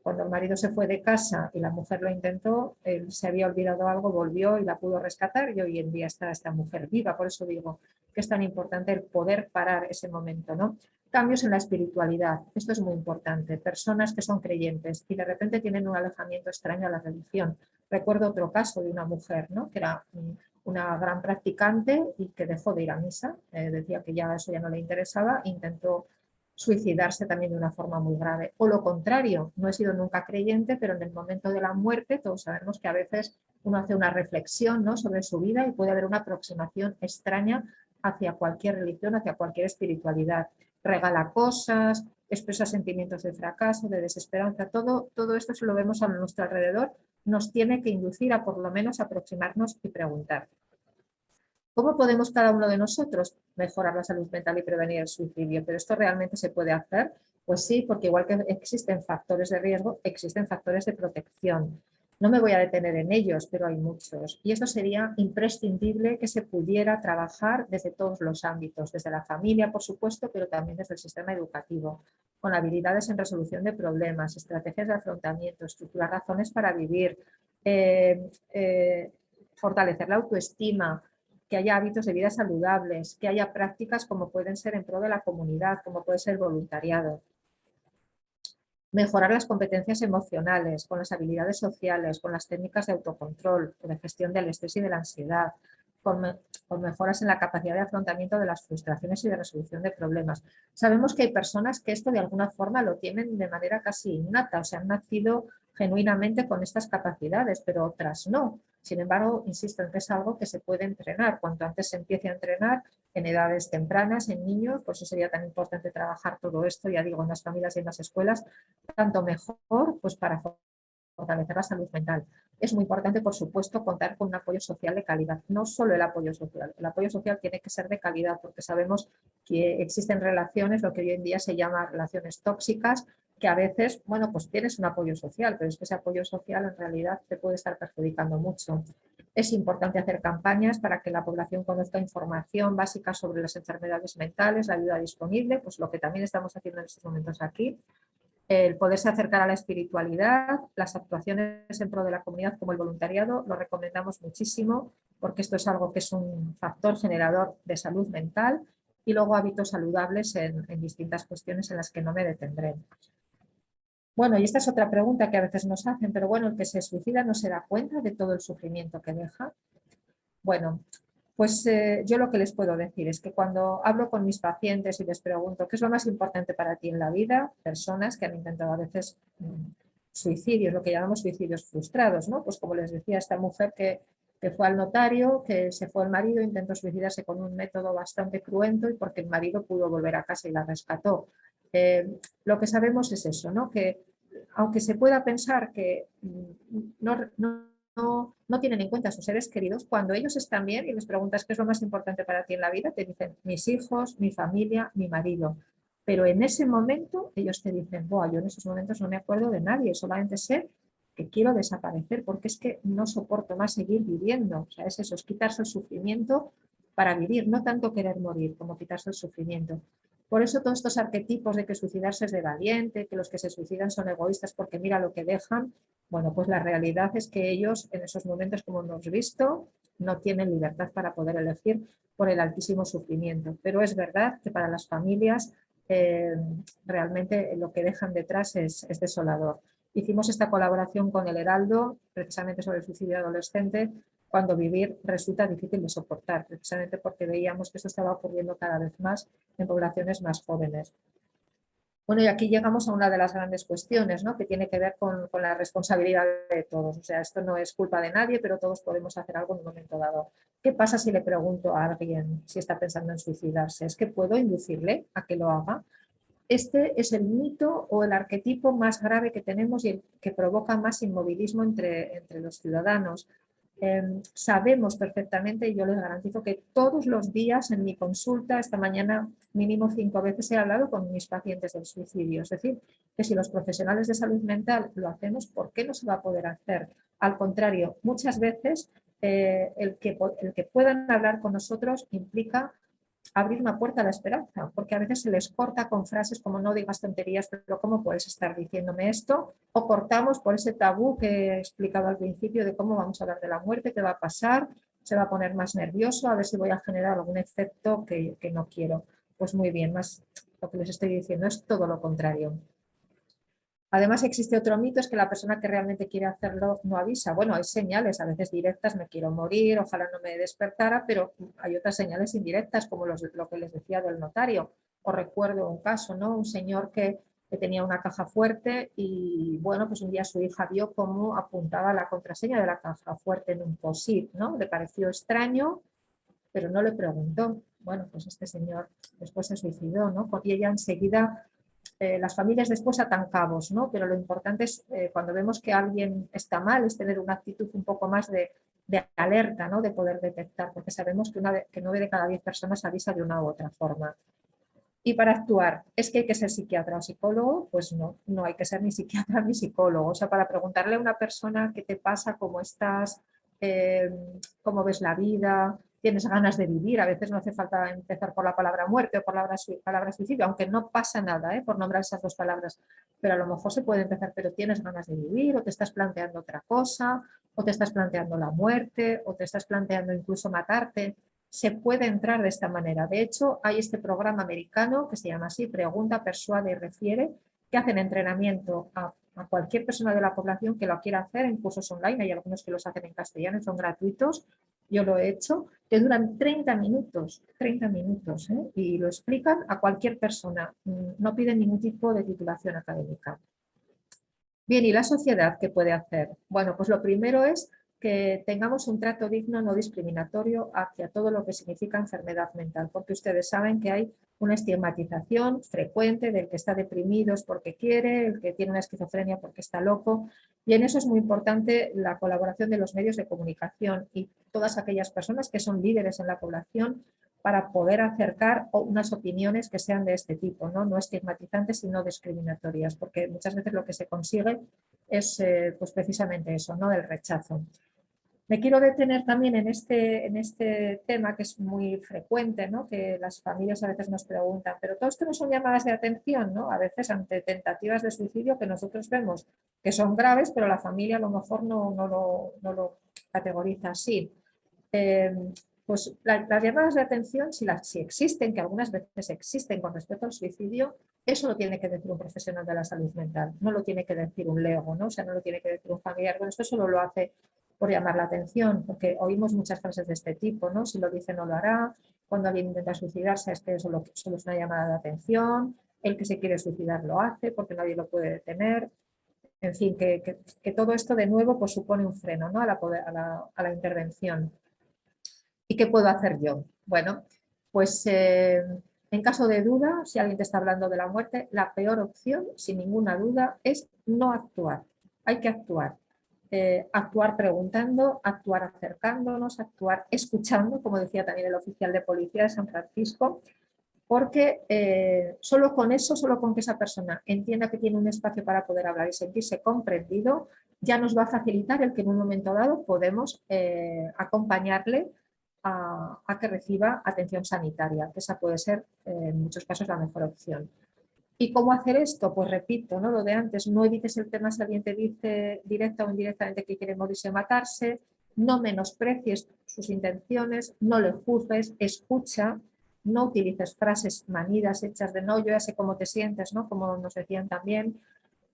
cuando el marido se fue de casa y la mujer lo intentó, él se había olvidado algo, volvió y la pudo rescatar y hoy en día está esta mujer viva. Por eso digo que es tan importante el poder parar ese momento, ¿no? Cambios en la espiritualidad, esto es muy importante. Personas que son creyentes y de repente tienen un alejamiento extraño a la religión. Recuerdo otro caso de una mujer, ¿no?, que era una gran practicante y que dejó de ir a misa, decía que ya eso ya no le interesaba, intentó suicidarse también de una forma muy grave. O lo contrario, no he sido nunca creyente, pero en el momento de la muerte todos sabemos que a veces uno hace una reflexión, ¿no?, sobre su vida y puede haber una aproximación extraña hacia cualquier religión, hacia cualquier espiritualidad. Regala cosas, expresa sentimientos de fracaso, de desesperanza, todo esto, si lo vemos a nuestro alrededor, nos tiene que inducir a por lo menos aproximarnos y preguntar. ¿Cómo podemos cada uno de nosotros mejorar la salud mental y prevenir el suicidio? ¿Pero esto realmente se puede hacer? Pues sí, porque igual que existen factores de riesgo, existen factores de protección. No me voy a detener en ellos, pero hay muchos. Y eso sería imprescindible que se pudiera trabajar desde todos los ámbitos, desde la familia, por supuesto, pero también desde el sistema educativo, con habilidades en resolución de problemas, estrategias de afrontamiento, estructurar razones para vivir, fortalecer la autoestima, que haya hábitos de vida saludables, que haya prácticas como pueden ser en pro de la comunidad, como puede ser el voluntariado. Mejorar las competencias emocionales, con las habilidades sociales, con las técnicas de autocontrol, de gestión del estrés y de la ansiedad, con mejoras en la capacidad de afrontamiento de las frustraciones y de resolución de problemas. Sabemos que hay personas que esto de alguna forma lo tienen de manera casi innata, o sea, han nacido genuinamente con estas capacidades, pero otras no. Sin embargo, insisto en que es algo que se puede entrenar. Cuanto antes se empiece a entrenar en edades tempranas, en niños, por eso sería tan importante trabajar todo esto, ya digo, en las familias y en las escuelas, tanto mejor pues para fortalecer la salud mental. Es muy importante, por supuesto, contar con un apoyo social de calidad, no solo el apoyo social tiene que ser de calidad, porque sabemos que existen relaciones, lo que hoy en día se llama relaciones tóxicas, que a veces, bueno, pues tienes un apoyo social, pero es que ese apoyo social en realidad te puede estar perjudicando mucho. Es importante hacer campañas para que la población conozca información básica sobre las enfermedades mentales, la ayuda disponible, pues lo que también estamos haciendo en estos momentos aquí. El poderse acercar a la espiritualidad, las actuaciones en pro de la comunidad como el voluntariado, lo recomendamos muchísimo porque esto es algo que es un factor generador de salud mental, y luego hábitos saludables en distintas cuestiones en las que no me detendré. Bueno, y esta es otra pregunta que a veces nos hacen, pero bueno, el que se suicida no se da cuenta de todo el sufrimiento que deja. Bueno, pues yo lo que les puedo decir es que cuando hablo con mis pacientes y les pregunto qué es lo más importante para ti en la vida, personas que han intentado a veces suicidios, lo que llamamos suicidios frustrados, ¿no? Pues como les decía, esta mujer que fue al notario, que se fue el marido, intentó suicidarse con un método bastante cruento y porque el marido pudo volver a casa y la rescató. Lo que sabemos es eso, ¿no? Que aunque se pueda pensar que no tienen en cuenta a sus seres queridos, cuando ellos están bien y les preguntas qué es lo más importante para ti en la vida, te dicen mis hijos, mi familia, mi marido. Pero en ese momento ellos te dicen, yo en esos momentos no me acuerdo de nadie, solamente sé que quiero desaparecer porque es que no soporto más seguir viviendo. O sea, es eso, es quitarse el sufrimiento para vivir, no tanto querer morir como quitarse el sufrimiento. Por eso todos estos arquetipos de que suicidarse es de valiente, que los que se suicidan son egoístas porque mira lo que dejan, bueno, pues la realidad es que ellos en esos momentos, como hemos visto, no tienen libertad para poder elegir por el altísimo sufrimiento. Pero es verdad que para las familias realmente lo que dejan detrás es desolador. Hicimos esta colaboración con el Heraldo, precisamente sobre el suicidio adolescente, cuando vivir resulta difícil de soportar, precisamente porque veíamos que esto estaba ocurriendo cada vez más en poblaciones más jóvenes. Bueno, y aquí llegamos a una de las grandes cuestiones, ¿no?, que tiene que ver con la responsabilidad de todos. O sea, esto no es culpa de nadie, pero todos podemos hacer algo en un momento dado. ¿Qué pasa si le pregunto a alguien si está pensando en suicidarse? ¿Es que puedo inducirle a que lo haga? Este es el mito o el arquetipo más grave que tenemos y el que provoca más inmovilismo entre los ciudadanos. Sabemos perfectamente, y yo les garantizo que todos los días en mi consulta, esta mañana mínimo 5 veces he hablado con mis pacientes del suicidio. Es decir, que si los profesionales de salud mental lo hacemos, ¿por qué no se va a poder hacer? Al contrario, muchas veces el que puedan hablar con nosotros implica abrir una puerta a la esperanza, porque a veces se les corta con frases como no digas tonterías, pero ¿cómo puedes estar diciéndome esto? O cortamos por ese tabú que he explicado al principio de cómo vamos a hablar de la muerte, qué va a pasar, se va a poner más nervioso, a ver si voy a generar algún efecto que no quiero. Pues muy bien, más lo que les estoy diciendo es todo lo contrario. Además existe otro mito, es que la persona que realmente quiere hacerlo no avisa. Bueno, hay señales a veces directas, me quiero morir, ojalá no me despertara, pero hay otras señales indirectas como lo que les decía del notario. Os recuerdo un caso, ¿no? Un señor que tenía una caja fuerte y bueno, pues un día su hija vio cómo apuntaba la contraseña de la caja fuerte en un POSIT, ¿no? Le pareció extraño, pero no le preguntó. Bueno, pues este señor después se suicidó, ¿no? Y ella enseguida, las familias después atan cabos, ¿no? Pero lo importante es cuando vemos que alguien está mal, es tener una actitud un poco más de alerta, ¿no? De poder detectar, porque sabemos que 9 de cada 10 personas avisa de una u otra forma. Y para actuar, ¿es que hay que ser psiquiatra o psicólogo? Pues no, no hay que ser ni psiquiatra ni psicólogo. O sea, para preguntarle a una persona qué te pasa, cómo estás, eh, cómo ves la vida, tienes ganas de vivir. A veces no hace falta empezar por la palabra muerte o por la palabra suicidio, aunque no pasa nada por nombrar esas dos palabras. Pero a lo mejor se puede empezar, pero tienes ganas de vivir o te estás planteando otra cosa, o te estás planteando la muerte, o te estás planteando incluso matarte. Se puede entrar de esta manera. De hecho, hay este programa americano que se llama así, Pregunta, Persuade y Refiere, que hacen entrenamiento a cualquier persona de la población que lo quiera hacer en cursos online. Hay algunos que los hacen en castellano y son gratuitos. Yo lo he hecho, que duran 30 minutos, y lo explican a cualquier persona. No piden ningún tipo de titulación académica. Bien, ¿y la sociedad qué puede hacer? Bueno, pues lo primero es que tengamos un trato digno, no discriminatorio hacia todo lo que significa enfermedad mental, porque ustedes saben que hay una estigmatización frecuente del que está deprimido es porque quiere, el que tiene una esquizofrenia porque está loco, y en eso es muy importante la colaboración de los medios de comunicación y todas aquellas personas que son líderes en la población para poder acercar unas opiniones que sean de este tipo, no estigmatizantes sino discriminatorias, porque muchas veces lo que se consigue es pues precisamente eso, ¿no? El rechazo. Me quiero detener también en este tema que es muy frecuente, ¿no? Que las familias a veces nos preguntan, pero todo esto no son llamadas de atención, ¿no? A veces ante tentativas de suicidio que nosotros vemos que son graves, pero la familia a lo mejor no lo categoriza así. Pues las llamadas de atención, si existen, que algunas veces existen con respecto al suicidio, eso lo tiene que decir un profesional de la salud mental, no lo tiene que decir un lego, ¿no? O sea, no lo tiene que decir un familiar. Bueno, esto solo lo hace por llamar la atención, porque oímos muchas frases de este tipo, ¿no? Si lo dice no lo hará, cuando alguien intenta suicidarse es que solo es una llamada de atención, el que se quiere suicidar lo hace porque nadie lo puede detener. En fin, que todo esto de nuevo pues supone un freno, ¿no? a la intervención. ¿Y qué puedo hacer yo? Bueno, pues en caso de duda, si alguien te está hablando de la muerte, la peor opción, sin ninguna duda, es no actuar. Hay que actuar. Actuar preguntando, actuar acercándonos, actuar escuchando, como decía también el oficial de policía de San Francisco, porque solo con eso, solo con que esa persona entienda que tiene un espacio para poder hablar y sentirse comprendido, ya nos va a facilitar el que en un momento dado podemos acompañarle a que reciba atención sanitaria, que esa puede ser en muchos casos la mejor opción. ¿Y cómo hacer esto? Pues repito, ¿no? Lo de antes, no evites el tema si alguien te dice directa o indirectamente que quiere morirse o matarse, no menosprecies sus intenciones, no le juzgues, escucha, no utilices frases manidas hechas de no, yo ya sé cómo te sientes, ¿no? Como nos decían también.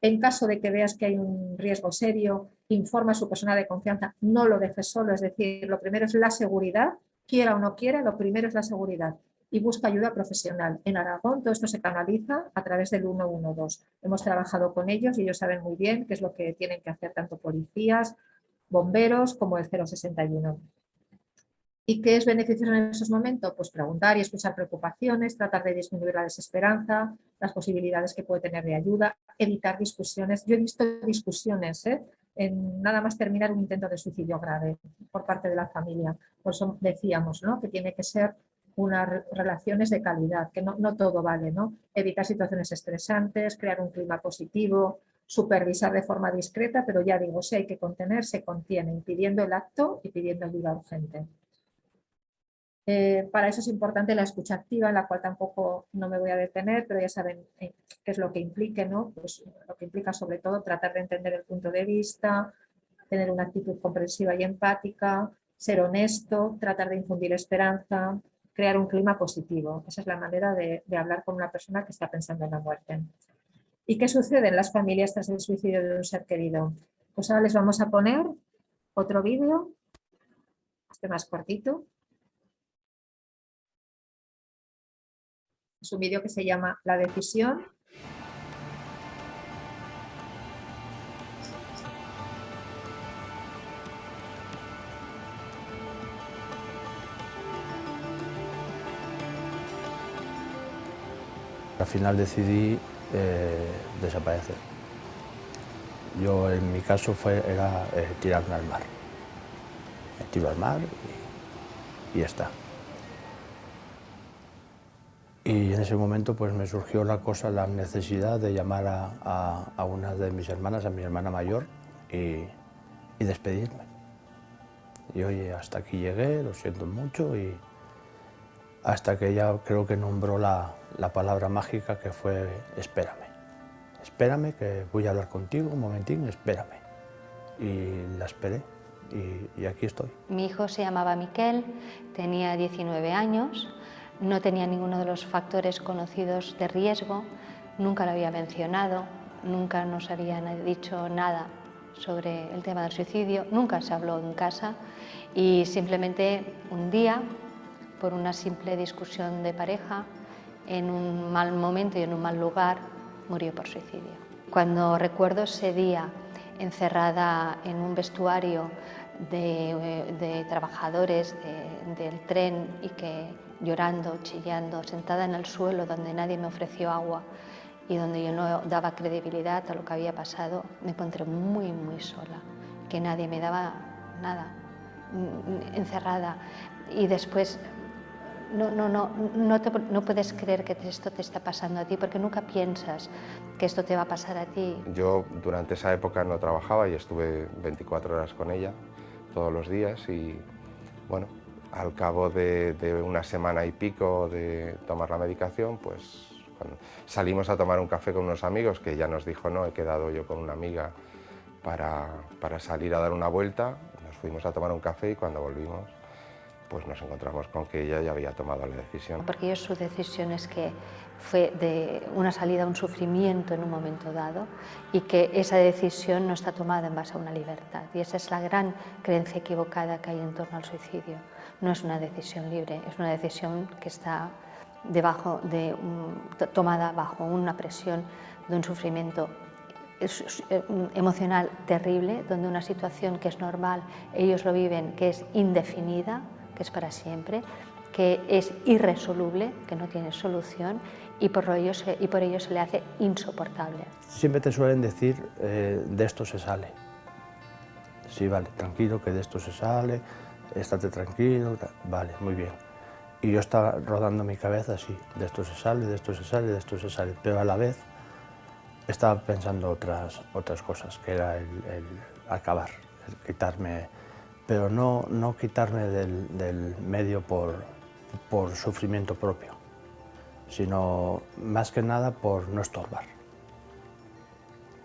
En caso de que veas que hay un riesgo serio, informa a su persona de confianza, no lo dejes solo, es decir, lo primero es la seguridad, quiera o no quiera, lo primero es la seguridad y busca ayuda profesional. En Aragón todo esto se canaliza a través del 112. Hemos trabajado con ellos y ellos saben muy bien qué es lo que tienen que hacer tanto policías, bomberos como el 061. ¿Y qué es beneficioso en esos momentos? Pues preguntar y escuchar preocupaciones, tratar de disminuir la desesperanza, las posibilidades que puede tener de ayuda, evitar discusiones. Yo he visto discusiones en nada más terminar un intento de suicidio grave por parte de la familia. Por eso decíamos, ¿no? Que tiene que ser unas relaciones de calidad, que no todo vale, ¿no? Evitar situaciones estresantes, crear un clima positivo, supervisar de forma discreta, pero ya digo, si hay que contener, se contiene, impidiendo el acto y pidiendo ayuda urgente. Para eso es importante la escucha activa, en la cual tampoco no me voy a detener, pero ya saben qué es lo que implique, ¿no? Pues lo que implica sobre todo tratar de entender el punto de vista, tener una actitud comprensiva y empática, ser honesto, tratar de infundir esperanza, crear un clima positivo. Esa es la manera de hablar con una persona que está pensando en la muerte. ¿Y qué sucede en las familias tras el suicidio de un ser querido? Pues ahora les vamos a poner otro vídeo, este más cortito. Es un vídeo que se llama La decisión. Al final decidí desaparecer. Yo, en mi caso, era tirarme al mar. Me tiro al mar y ya está. Y en ese momento pues me surgió la necesidad de llamar a una de mis hermanas, a mi hermana mayor, y despedirme. Y oye, hasta aquí llegué, lo siento mucho, y hasta que ella creo que nombró la palabra mágica que fue espérame. Espérame, que voy a hablar contigo, un momentín, espérame. Y la esperé y aquí estoy. Mi hijo se llamaba Miquel, tenía 19 años, no tenía ninguno de los factores conocidos de riesgo, nunca lo había mencionado, nunca nos habían dicho nada sobre el tema del suicidio, nunca se habló en casa y simplemente un día, por una simple discusión de pareja, en un mal momento y en un mal lugar, murió por suicidio. Cuando recuerdo ese día encerrada en un vestuario de trabajadores del tren y que llorando, chillando, sentada en el suelo donde nadie me ofreció agua y donde yo no daba credibilidad a lo que había pasado, me encontré muy, muy sola, que nadie me daba nada, encerrada. Y después no puedes creer que esto te está pasando a ti, porque nunca piensas que esto te va a pasar a ti. Yo durante esa época no trabajaba y estuve 24 horas con ella todos los días y bueno, al cabo de una semana y pico de tomar la medicación, pues cuando salimos a tomar un café con unos amigos, que ella nos dijo no, he quedado yo con una amiga para salir a dar una vuelta, nos fuimos a tomar un café y cuando volvimos pues nos encontramos con que ella ya había tomado la decisión. Porque su decisión es que fue de una salida a un sufrimiento en un momento dado y que esa decisión no está tomada en base a una libertad. Y esa es la gran creencia equivocada que hay en torno al suicidio. No es una decisión libre, es una decisión que está tomada bajo una presión de un sufrimiento emocional terrible, donde una situación que es normal, ellos lo viven, que es indefinida, que es para siempre, que es irresoluble, que no tiene solución y por ello se le hace insoportable. Siempre te suelen decir, de esto se sale. Sí, vale, tranquilo, que de esto se sale, estate tranquilo, vale, muy bien. Y yo estaba rodando mi cabeza así, de esto se sale, de esto se sale, de esto se sale, pero a la vez estaba pensando otras cosas, que era el acabar, el quitarme, pero no quitarme del medio por sufrimiento propio, sino más que nada por no estorbar,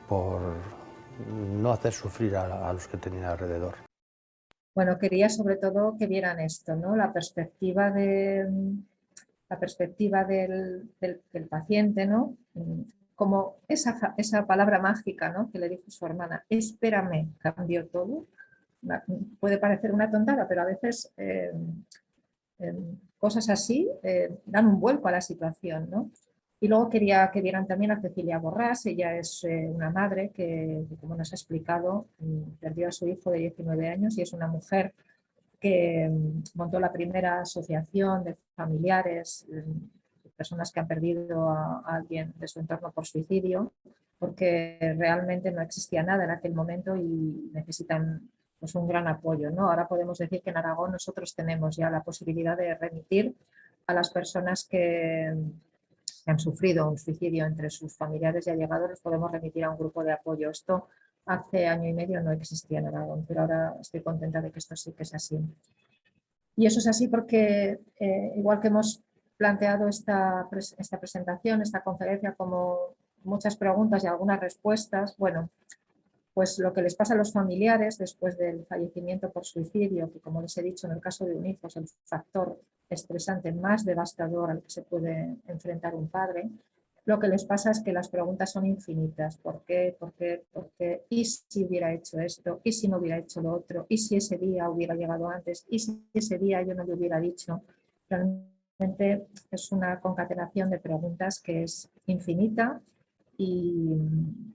por no hacer sufrir a los que tenía alrededor. Bueno, quería sobre todo que vieran esto, ¿no? La perspectiva del paciente, ¿no? Como esa palabra mágica, ¿no? Que le dijo su hermana, espérame, cambió todo. Puede parecer una tontada, pero a veces cosas así dan un vuelco a la situación, ¿no? Y luego quería que vieran también a Cecilia Borrás. Ella es una madre que, como nos ha explicado, perdió a su hijo de 19 años y es una mujer que montó la primera asociación de familiares, personas que han perdido a alguien de su entorno por suicidio, porque realmente no existía nada en aquel momento y necesitan pues, un gran apoyo, ¿no? Ahora podemos decir que en Aragón nosotros tenemos ya la posibilidad de remitir a las personas que han sufrido un suicidio entre sus familiares y allegados, los podemos remitir a un grupo de apoyo. Esto hace año y medio no existía en Aragón, pero ahora estoy contenta de que esto sí que es así. Y eso es así porque, igual que hemos planteado esta presentación, esta conferencia, como muchas preguntas y algunas respuestas, bueno, Pues lo que les pasa a los familiares después del fallecimiento por suicidio, que como les he dicho en el caso de un hijo es el factor estresante más devastador al que se puede enfrentar un padre, lo que les pasa es que las preguntas son infinitas. ¿Por qué? ¿Por qué? ¿Por qué? ¿Y si hubiera hecho esto? ¿Y si no hubiera hecho lo otro? ¿Y si ese día hubiera llegado antes? ¿Y si ese día yo no le hubiera dicho? Realmente es una concatenación de preguntas que es infinita y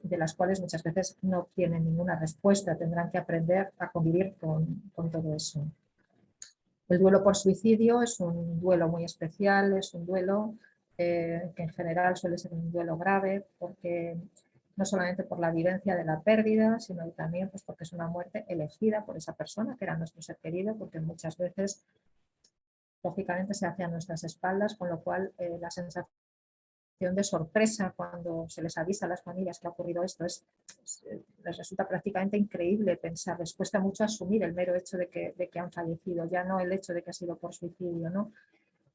de las cuales muchas veces no tienen ninguna respuesta. Tendrán que aprender a convivir con todo eso. El duelo por suicidio es un duelo muy especial, es un duelo que en general suele ser un duelo grave, porque no solamente por la vivencia de la pérdida, sino también pues, porque es una muerte elegida por esa persona que era nuestro ser querido, porque muchas veces, lógicamente, se hace a nuestras espaldas, con lo cual la sensación de sorpresa cuando se les avisa a las familias que ha ocurrido esto les resulta prácticamente increíble pensar, les cuesta mucho asumir el mero hecho de que han fallecido, ya no el hecho de que ha sido por suicidio, ¿no?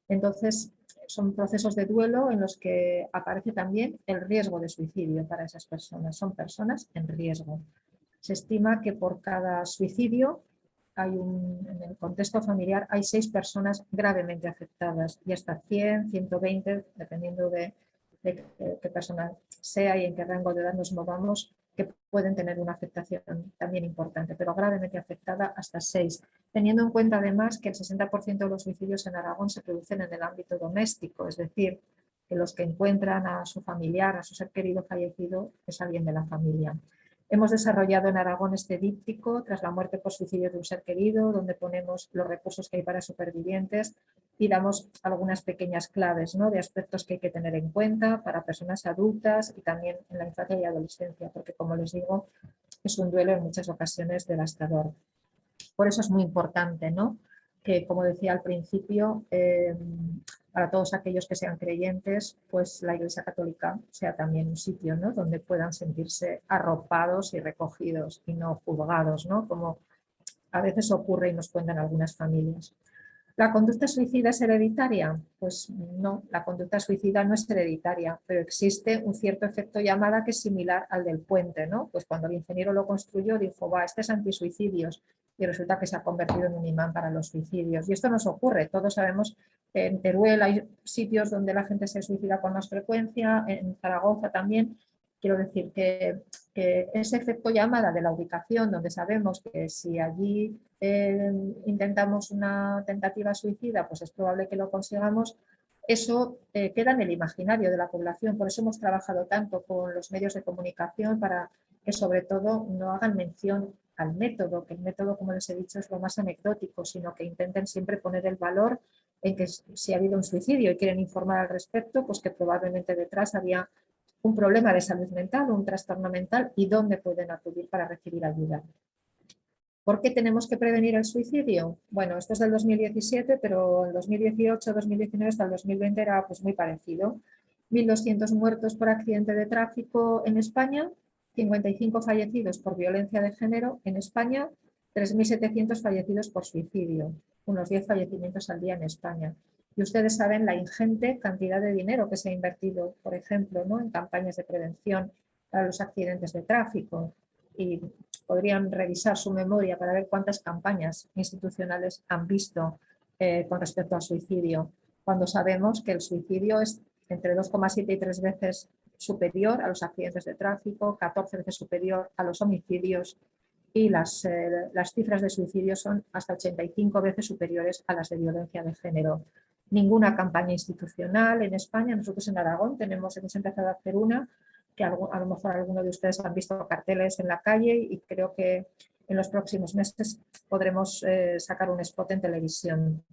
Entonces, son procesos de duelo en los que aparece también el riesgo de suicidio para esas personas, son personas en riesgo. Se estima que por cada suicidio en el contexto familiar hay 6 personas gravemente afectadas y hasta 100, 120, dependiendo de qué persona sea y en qué rango de edad nos movamos, que pueden tener una afectación también importante, pero gravemente afectada hasta 6, teniendo en cuenta además que el 60% de los suicidios en Aragón se producen en el ámbito doméstico, es decir, que los que encuentran a su familiar, a su ser querido fallecido, es alguien de la familia. Hemos desarrollado en Aragón este díptico tras la muerte por suicidio de un ser querido, donde ponemos los recursos que hay para supervivientes y damos algunas pequeñas claves, ¿no?, de aspectos que hay que tener en cuenta para personas adultas y también en la infancia y adolescencia, porque como les digo, es un duelo en muchas ocasiones devastador. Por eso es muy importante, ¿no?, que, como decía al principio, para todos aquellos que sean creyentes, pues la Iglesia Católica sea también un sitio, ¿no?, donde puedan sentirse arropados y recogidos y no juzgados, ¿no?, como a veces ocurre y nos cuentan algunas familias. ¿La conducta suicida es hereditaria? Pues no, la conducta suicida no es hereditaria, pero existe un cierto efecto llamada que es similar al del puente, ¿no? Pues cuando el ingeniero lo construyó dijo, va, este es antisuicidios, y resulta que se ha convertido en un imán para los suicidios. Y esto nos ocurre, todos sabemos, en Teruel hay sitios donde la gente se suicida con más frecuencia, en Zaragoza también. Quiero decir que ese efecto llamada de la ubicación, donde sabemos que si allí intentamos una tentativa suicida, pues es probable que lo consigamos, eso queda en el imaginario de la población. Por eso hemos trabajado tanto con los medios de comunicación para que sobre todo no hagan mención al método, que el método, como les he dicho, es lo más anecdótico, sino que intenten siempre poner el valor en que si ha habido un suicidio y quieren informar al respecto, pues que probablemente detrás había un problema de salud mental o un trastorno mental y dónde pueden acudir para recibir ayuda. ¿Por qué tenemos que prevenir el suicidio? Bueno, esto es del 2017, pero el 2018, 2019 hasta el 2020 era pues muy parecido. 1.200 muertos por accidente de tráfico en España, 55 fallecidos por violencia de género en España, 3.700 fallecidos por suicidio, unos 10 fallecimientos al día en España. Y ustedes saben la ingente cantidad de dinero que se ha invertido, por ejemplo, ¿no?, en campañas de prevención para los accidentes de tráfico. Y podrían revisar su memoria para ver cuántas campañas institucionales han visto con respecto al suicidio, cuando sabemos que el suicidio es entre 2,7 y 3 veces superior a los accidentes de tráfico, 14 veces superior a los homicidios y las cifras de suicidio son hasta 85 veces superiores a las de violencia de género. Ninguna campaña institucional en España, nosotros en Aragón hemos empezado a hacer una, que a lo mejor algunos de ustedes han visto carteles en la calle y creo que en los próximos meses podremos sacar un spot en televisión.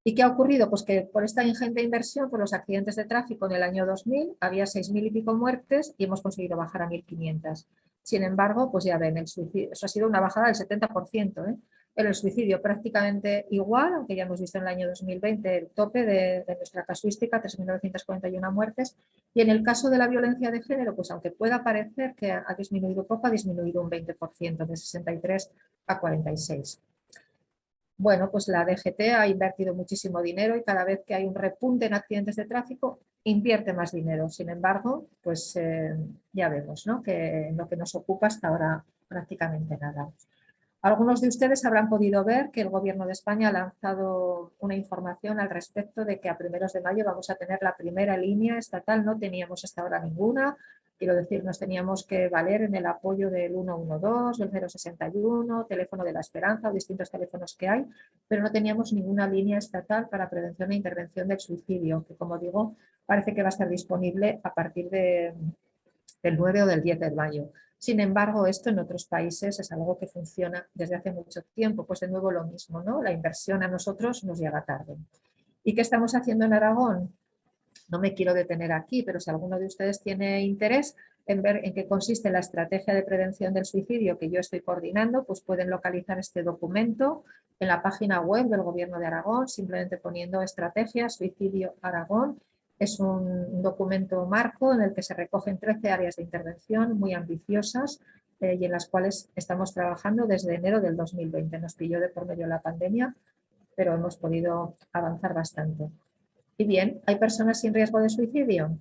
¿Y qué ha ocurrido? Pues que por esta ingente inversión, por los accidentes de tráfico en el año 2000, había 6.000 y pico muertes y hemos conseguido bajar a 1.500. Sin embargo, pues ya ven, el suicidio, eso ha sido una bajada del 70%, ¿eh? El suicidio prácticamente igual, aunque ya hemos visto en el año 2020 el tope de nuestra casuística, 3.941 muertes. Y en el caso de la violencia de género, pues aunque pueda parecer que ha disminuido poco, ha disminuido un 20%, de 63 a 46. Bueno, pues la DGT ha invertido muchísimo dinero y cada vez que hay un repunte en accidentes de tráfico, invierte más dinero. Sin embargo, pues ya vemos, ¿no?, que lo que nos ocupa hasta ahora prácticamente nada. Algunos de ustedes habrán podido ver que el Gobierno de España ha lanzado una información al respecto de que a primeros de mayo vamos a tener la primera línea estatal. No teníamos hasta ahora ninguna. Quiero decir, nos teníamos que valer en el apoyo del 112, del 061, teléfono de la esperanza o distintos teléfonos que hay, pero no teníamos ninguna línea estatal para prevención e intervención del suicidio, que, como digo, parece que va a estar disponible a partir del 9 o del 10 de mayo. Sin embargo, esto en otros países es algo que funciona desde hace mucho tiempo. Pues de nuevo lo mismo, ¿no? La inversión a nosotros nos llega tarde. ¿Y qué estamos haciendo en Aragón? No me quiero detener aquí, pero si alguno de ustedes tiene interés en ver en qué consiste la estrategia de prevención del suicidio que yo estoy coordinando, pues pueden localizar este documento en la página web del Gobierno de Aragón, simplemente poniendo estrategia Suicidio Aragón. Es un documento marco en el que se recogen 13 áreas de intervención muy ambiciosas y en las cuales estamos trabajando desde enero del 2020. Nos pilló de por medio la pandemia, pero hemos podido avanzar bastante. Y bien, ¿hay personas sin riesgo de suicidio?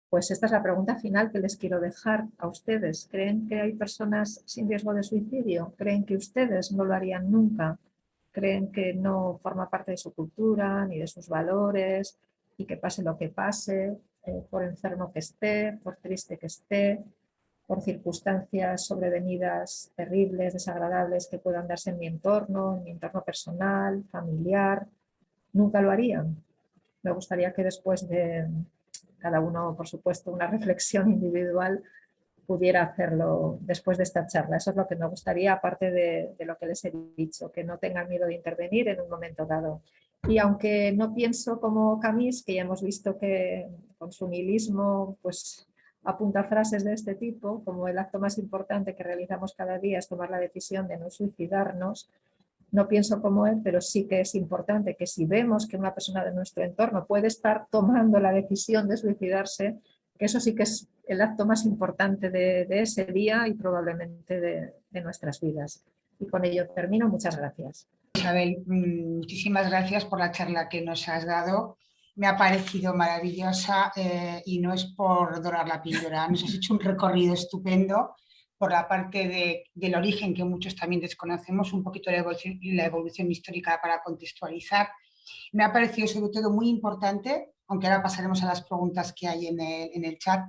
Pues esta es la pregunta final que les quiero dejar a ustedes. ¿Creen que hay personas sin riesgo de suicidio? ¿Creen que ustedes no lo harían nunca? ¿Creen que no forma parte de su cultura ni de sus valores y que pase lo que pase, por enfermo que esté, por triste que esté, por circunstancias sobrevenidas terribles, desagradables que puedan darse en mi entorno personal, familiar? ¿Nunca lo harían? Me gustaría que después de cada uno, por supuesto, una reflexión individual, pudiera hacerlo después de esta charla. Eso es lo que me gustaría, aparte de lo que les he dicho, que no tengan miedo de intervenir en un momento dado. Y aunque no pienso como Camus, que ya hemos visto que con su nihilismo pues, apunta frases de este tipo, como el acto más importante que realizamos cada día es tomar la decisión de no suicidarnos, no pienso como él, pero sí que es importante que si vemos que una persona de nuestro entorno puede estar tomando la decisión de suicidarse, que eso sí que es el acto más importante de ese día y probablemente de nuestras vidas. Y con ello termino. Muchas gracias. Isabel, muchísimas gracias por la charla que nos has dado. Me ha parecido maravillosa y no es por dorar la píldora. Nos has hecho un recorrido estupendo por la parte del origen que muchos también desconocemos, un poquito la evolución histórica para contextualizar. Me ha parecido sobre todo muy importante, aunque ahora pasaremos a las preguntas que hay en el chat,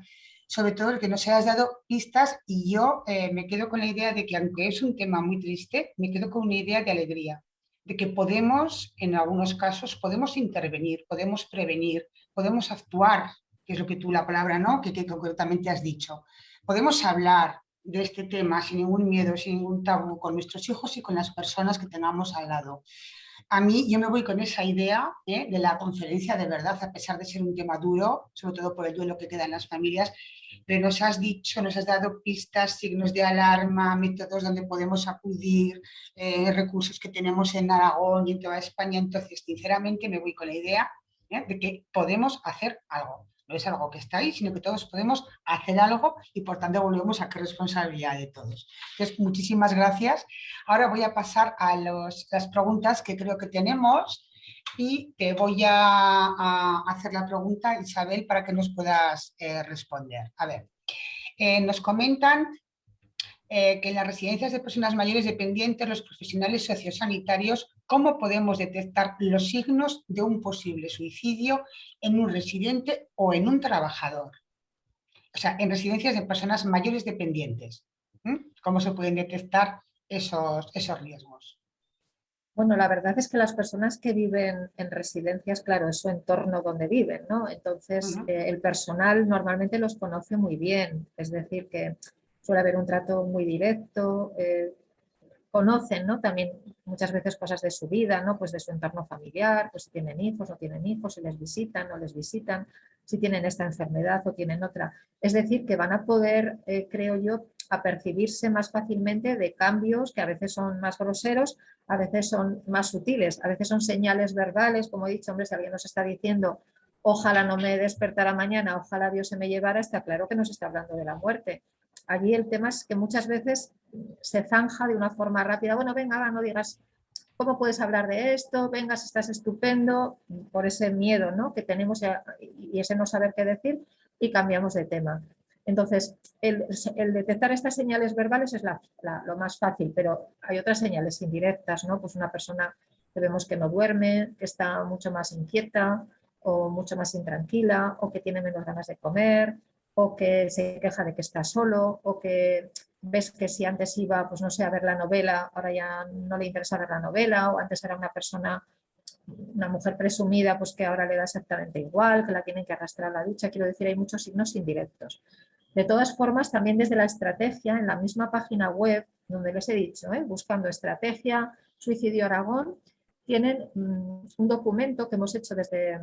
sobre todo el que nos hayas dado pistas y yo me quedo con la idea de que aunque es un tema muy triste, me quedo con una idea de alegría, de que podemos, en algunos casos, podemos intervenir, podemos prevenir, podemos actuar, que es lo que tú, la palabra, ¿no?, que concretamente has dicho. Podemos hablar de este tema sin ningún miedo, sin ningún tabú, con nuestros hijos y con las personas que tengamos al lado. A mí, yo me voy con esa idea de la conferencia, de verdad, a pesar de ser un tema duro, sobre todo por el duelo que queda en las familias, pero nos has dicho, nos has dado pistas, signos de alarma, métodos donde podemos acudir, recursos que tenemos en Aragón y en toda España. Entonces, sinceramente, me voy con la idea de que podemos hacer algo. No es algo que está ahí, sino que todos podemos hacer algo y por tanto volvemos a qué responsabilidad de todos. Entonces, muchísimas gracias. Ahora voy a pasar a las preguntas que creo que tenemos y te voy a hacer la pregunta, Isabel, para que nos puedas responder. A ver, nos comentan que en las residencias de personas mayores dependientes, los profesionales sociosanitarios, ¿cómo podemos detectar los signos de un posible suicidio en un residente o en un trabajador? O sea, en residencias de personas mayores dependientes. ¿Cómo se pueden detectar esos riesgos? Bueno, la verdad es que las personas que viven en residencias, claro, es su entorno donde viven, ¿no? Entonces, el personal normalmente los conoce muy bien, es decir, que suele haber un trato muy directo, conocen, ¿no?, también muchas veces cosas de su vida, ¿no?, pues de su entorno familiar, pues si tienen hijos o tienen hijos, si les visitan o les visitan, si tienen esta enfermedad o tienen otra. Es decir, que van a poder, creo yo, apercibirse más fácilmente de cambios que a veces son más groseros, a veces son más sutiles, a veces son señales verbales, como he dicho, hombre, si alguien nos está diciendo ojalá no me despertara mañana, ojalá Dios se me llevara, está claro que nos está hablando de la muerte. Allí el tema es que muchas veces se zanja de una forma rápida, bueno, venga, va, no digas ¿cómo puedes hablar de esto? Vengas, estás estupendo, por ese miedo, ¿no?, que tenemos y ese no saber qué decir, y cambiamos de tema. Entonces, el detectar estas señales verbales es lo más fácil, pero hay otras señales indirectas, ¿no? Pues una persona que vemos que no duerme, que está mucho más inquieta o mucho más intranquila, o que tiene menos ganas de comer, o que se queja de que está solo, o que ves que si antes iba, pues no sé, a ver la novela, ahora ya no le interesa ver la novela, o antes era una mujer presumida, pues que ahora le da exactamente igual, que la tienen que arrastrar a la ducha. Quiero decir, hay muchos signos indirectos. De todas formas, también desde la estrategia, en la misma página web, donde les he dicho, buscando estrategia Suicidio Aragón, tienen un documento que hemos hecho desde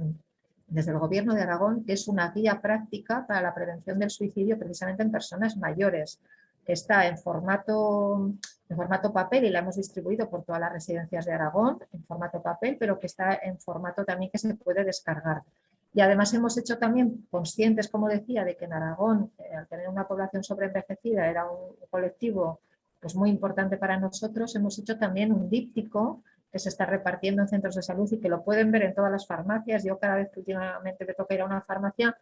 el Gobierno de Aragón, que es una guía práctica para la prevención del suicidio precisamente en personas mayores, que está en formato papel y la hemos distribuido por todas las residencias de Aragón, en formato papel, pero que está en formato también que se puede descargar. Y además hemos hecho también conscientes, como decía, de que en Aragón, al tener una población sobreenvejecida, era un colectivo pues muy importante para nosotros. Hemos hecho también un díptico que se está repartiendo en centros de salud y que lo pueden ver en todas las farmacias. Yo cada vez que últimamente me toca ir a una farmacia,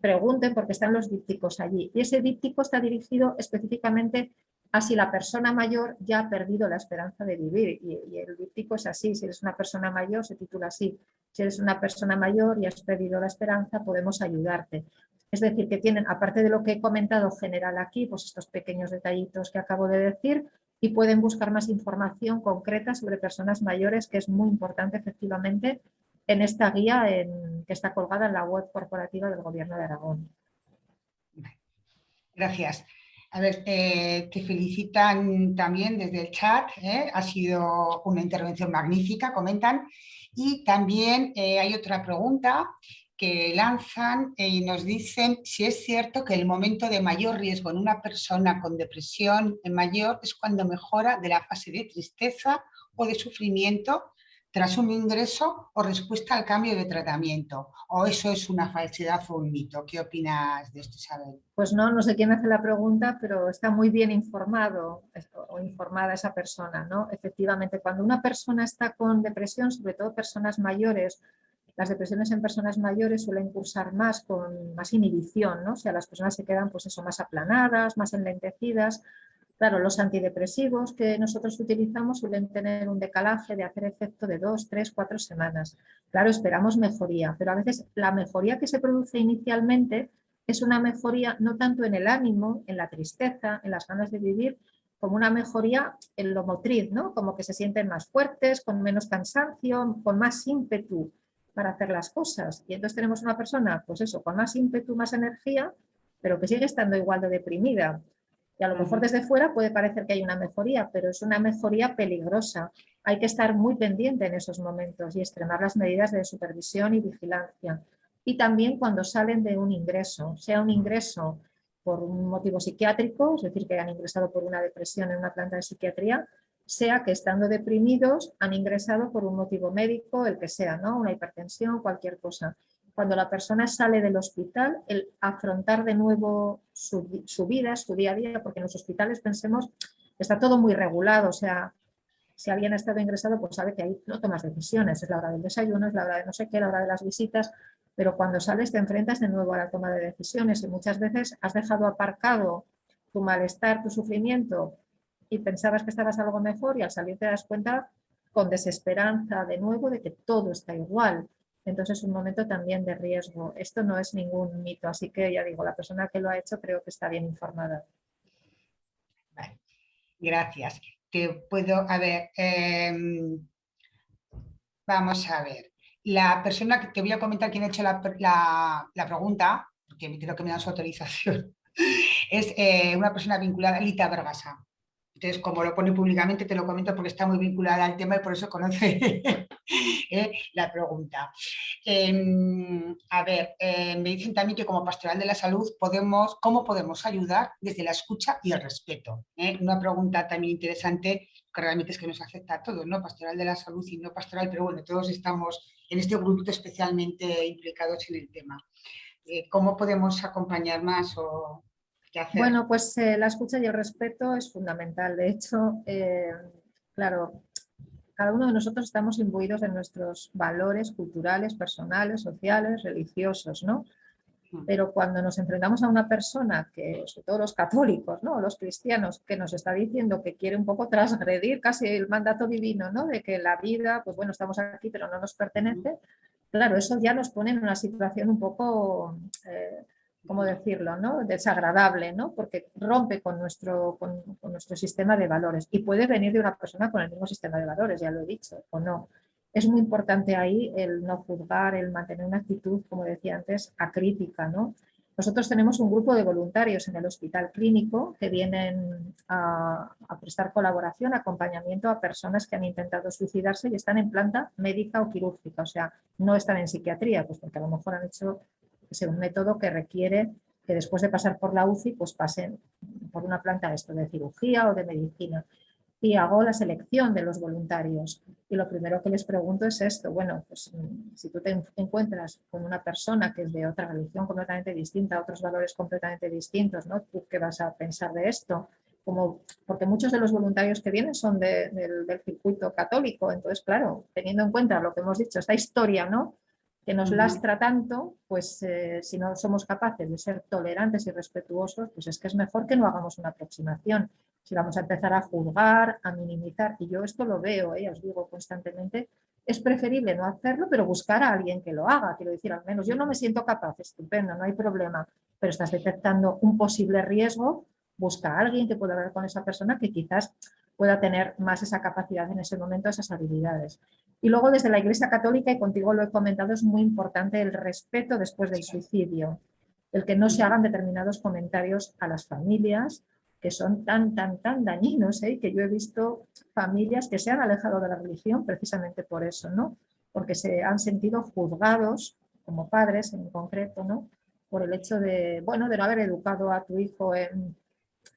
pregunten porque están los dípticos allí. Y ese díptico está dirigido específicamente a si la persona mayor ya ha perdido la esperanza de vivir. Y el díptico es así: si eres una persona mayor, se titula así: si eres una persona mayor y has perdido la esperanza, podemos ayudarte. Es decir, que tienen, aparte de lo que he comentado general aquí, pues estos pequeños detallitos que acabo de decir, y pueden buscar más información concreta sobre personas mayores, que es muy importante efectivamente en esta guía que está colgada en la web corporativa del Gobierno de Aragón. Gracias. A ver, te felicitan también desde el chat, ha sido una intervención magnífica, comentan. Y también hay otra pregunta que lanzan y nos dicen si es cierto que el momento de mayor riesgo en una persona con depresión mayor es cuando mejora de la fase de tristeza o de sufrimiento tras un ingreso o respuesta al cambio de tratamiento, o eso es una falsedad o un mito. ¿Qué opinas de esto, Isabel? Pues no sé quién hace la pregunta, pero está muy bien informado o informada esa persona, ¿no? Efectivamente, cuando una persona está con depresión, sobre todo personas mayores, las depresiones en personas mayores suelen cursar más con más inhibición, ¿no? O sea, las personas se quedan, pues eso, más aplanadas, más enlentecidas. Claro, los antidepresivos que nosotros utilizamos suelen tener un decalaje de hacer efecto de 2, 3, 4 semanas. Claro, esperamos mejoría, pero a veces la mejoría que se produce inicialmente es una mejoría no tanto en el ánimo, en la tristeza, en las ganas de vivir, como una mejoría en lo motriz, ¿no? Como que se sienten más fuertes, con menos cansancio, con más ímpetu para hacer las cosas. Y entonces tenemos una persona, pues eso, con más ímpetu, más energía, pero que sigue estando igual de deprimida. Y a lo mejor desde fuera puede parecer que hay una mejoría, pero es una mejoría peligrosa. Hay que estar muy pendiente en esos momentos y extremar las medidas de supervisión y vigilancia. Y también cuando salen de un ingreso, sea un ingreso por un motivo psiquiátrico, es decir, que han ingresado por una depresión en una planta de psiquiatría, sea que estando deprimidos han ingresado por un motivo médico, el que sea, ¿no? Una hipertensión, cualquier cosa. Cuando la persona sale del hospital, el afrontar de nuevo su vida, su día a día, porque en los hospitales, pensemos, está todo muy regulado, o sea, si alguien ha estado ingresado, pues sabe que ahí no tomas decisiones, es la hora del desayuno, es la hora de no sé qué, la hora de las visitas, pero cuando sales te enfrentas de nuevo a la toma de decisiones y muchas veces has dejado aparcado tu malestar, tu sufrimiento y pensabas que estabas algo mejor y al salir te das cuenta con desesperanza de nuevo de que todo está igual. Entonces es un momento también de riesgo. Esto no es ningún mito, así que ya digo, la persona que lo ha hecho creo que está bien informada. Vale. Gracias. Te puedo, a ver, vamos a ver. La persona que te voy a comentar quién ha hecho la pregunta, porque creo que me da su autorización, es una persona vinculada a Lita Bergasa. Entonces, como lo pone públicamente, te lo comento porque está muy vinculada al tema y por eso conoce la pregunta. A ver, me dicen también que como Pastoral de la Salud, ¿cómo podemos ayudar desde la escucha y el respeto? Una pregunta también interesante, que realmente es que nos afecta a todos, ¿no? Pastoral de la Salud y no pastoral, pero bueno, todos estamos en este grupito especialmente implicados en el tema. ¿Cómo podemos acompañar más o qué hacer? Bueno, pues la escucha y el respeto es fundamental. De hecho, claro, cada uno de nosotros estamos imbuidos en nuestros valores culturales, personales, sociales, religiosos, ¿no? Pero cuando nos enfrentamos a una persona, que sobre todo los católicos, ¿no? Los cristianos, que nos está diciendo que quiere un poco transgredir casi el mandato divino, ¿no? De que la vida, pues bueno, estamos aquí pero no nos pertenece, claro, eso ya nos pone en una situación un poco, ¿cómo decirlo?, ¿no? Desagradable, ¿no? Porque rompe con nuestro sistema de valores y puede venir de una persona con el mismo sistema de valores, ya lo he dicho, o no. Es muy importante ahí el no juzgar, el mantener una actitud, como decía antes, acrítica, ¿no? Nosotros tenemos un grupo de voluntarios en el hospital clínico que vienen a prestar colaboración, acompañamiento a personas que han intentado suicidarse y están en planta médica o quirúrgica, o sea, no están en psiquiatría, pues porque a lo mejor han hecho un método que requiere que después de pasar por la UCI, pues pasen por una planta esto de cirugía o de medicina. Y hago la selección de los voluntarios. Y lo primero que les pregunto es esto, bueno, pues si tú te encuentras con una persona que es de otra religión completamente distinta, otros valores completamente distintos, ¿no? ¿Tú qué vas a pensar de esto? Porque muchos de los voluntarios que vienen son del circuito católico, entonces, claro, teniendo en cuenta lo que hemos dicho, esta historia, ¿no?, que nos lastra tanto, pues si no somos capaces de ser tolerantes y respetuosos, pues es que es mejor que no hagamos una aproximación. Si vamos a empezar a juzgar, a minimizar, y yo esto lo veo, os digo constantemente, es preferible no hacerlo, pero buscar a alguien que lo haga. Quiero decir, al menos yo no me siento capaz, estupendo, no hay problema, pero estás detectando un posible riesgo, busca a alguien que pueda hablar con esa persona que quizás pueda tener más esa capacidad en ese momento, esas habilidades. Y luego desde la Iglesia Católica, y contigo lo he comentado, es muy importante el respeto después del suicidio, el que no se hagan determinados comentarios a las familias que son tan dañinos, que yo he visto familias que se han alejado de la religión precisamente por eso, ¿no? Porque se han sentido juzgados, como padres en concreto, ¿no?, por el hecho de, bueno, de no haber educado a tu hijo en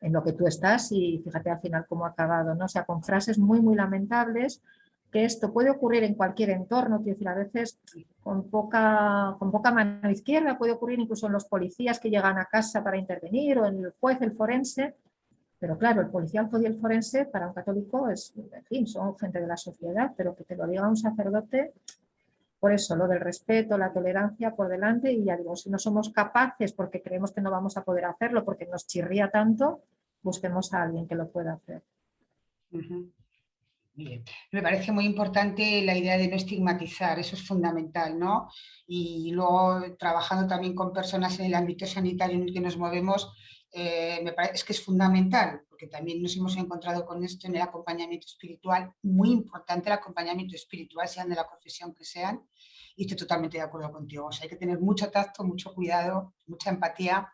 lo que tú estás y fíjate al final cómo ha acabado, ¿no? O sea, con frases muy lamentables, que esto puede ocurrir en cualquier entorno, quiero decir, a veces con poca mano izquierda, puede ocurrir incluso en los policías que llegan a casa para intervenir o en el juez, el forense, pero claro, el policía, el juez y el forense para un católico es, en fin, son gente de la sociedad, pero que te lo diga un sacerdote, por eso lo del respeto, la tolerancia por delante, y ya digo, si no somos capaces porque creemos que no vamos a poder hacerlo porque nos chirría tanto, busquemos a alguien que lo pueda hacer. Bien. Me parece muy importante la idea de no estigmatizar, eso es fundamental, ¿no? Y luego trabajando también con personas en el ámbito sanitario en el que nos movemos, me parece que es fundamental, porque también nos hemos encontrado con esto en el acompañamiento espiritual, muy importante el acompañamiento espiritual, sean de la profesión que sean, y estoy totalmente de acuerdo contigo. O sea, hay que tener mucho tacto, mucho cuidado, mucha empatía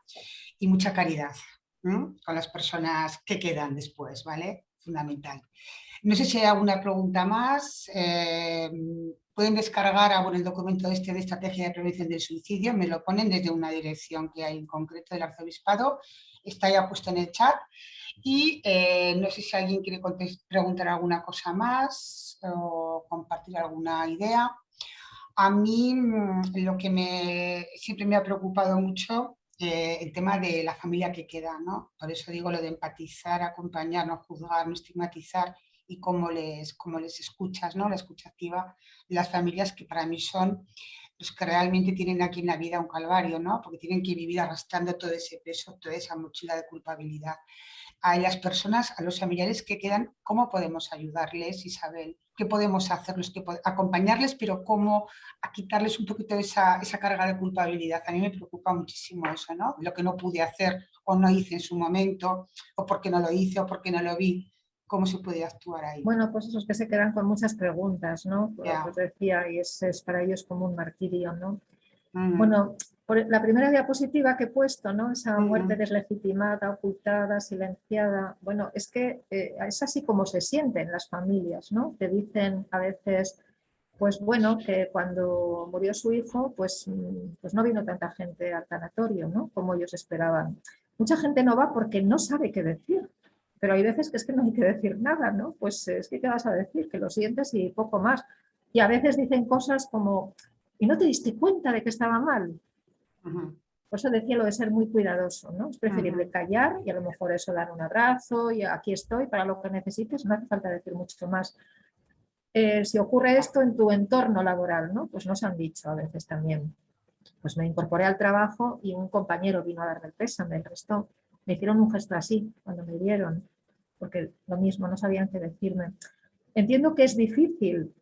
y mucha caridad, ¿no?, con las personas que quedan después, ¿vale? Fundamental. No sé si hay alguna pregunta más. Pueden descargar el documento de Estrategia de Prevención del Suicidio, me lo ponen desde una dirección que hay en concreto del Arzobispado, está ya puesto en el chat. Y no sé si alguien quiere preguntar alguna cosa más o compartir alguna idea. A mí lo que siempre me ha preocupado mucho el tema de la familia que queda, ¿no? Por eso digo lo de empatizar, acompañar, no juzgar, no estigmatizar, y cómo les escuchas, ¿no?, la escucha activa de las familias, que para mí son los que realmente tienen aquí en la vida un calvario, ¿no?, porque tienen que vivir arrastrando todo ese peso, toda esa mochila de culpabilidad. A las personas, a los familiares que quedan, ¿cómo podemos ayudarles, Isabel? ¿Qué podemos hacerles? Acompañarles, pero ¿cómo a quitarles un poquito esa carga de culpabilidad? A mí me preocupa muchísimo eso, ¿no? Lo que no pude hacer o no hice en su momento, o porque no lo hice o porque no lo vi. ¿Cómo se puede actuar ahí? Bueno, pues esos que se quedan con muchas preguntas, ¿no? Ya. Pues decía, y es para ellos como un martirio, ¿no? Bueno, Bueno, por la primera diapositiva que he puesto, ¿no?, esa muerte deslegitimada, ocultada, silenciada, bueno, es que es así como se sienten las familias, ¿no? Te dicen a veces, pues bueno, que cuando murió su hijo, pues no vino tanta gente al tanatorio, ¿no?, como ellos esperaban. Mucha gente no va porque no sabe qué decir, pero hay veces que es que no hay que decir nada, ¿no? Pues es que ¿qué vas a decir? Que lo sientes y poco más. Y a veces dicen cosas como, ¿y no te diste cuenta de que estaba mal? Por eso decía lo de ser muy cuidadoso, ¿no? Es preferible callar y a lo mejor eso, dar un abrazo y aquí estoy para lo que necesites, no hace falta decir mucho más. si ocurre esto en tu entorno laboral, ¿no? Pues nos han dicho a veces también. Pues me incorporé al trabajo y un compañero vino a darme el pésame, el resto me hicieron un gesto así cuando me vieron, porque lo mismo, no sabían qué decirme. Entiendo que es difícil,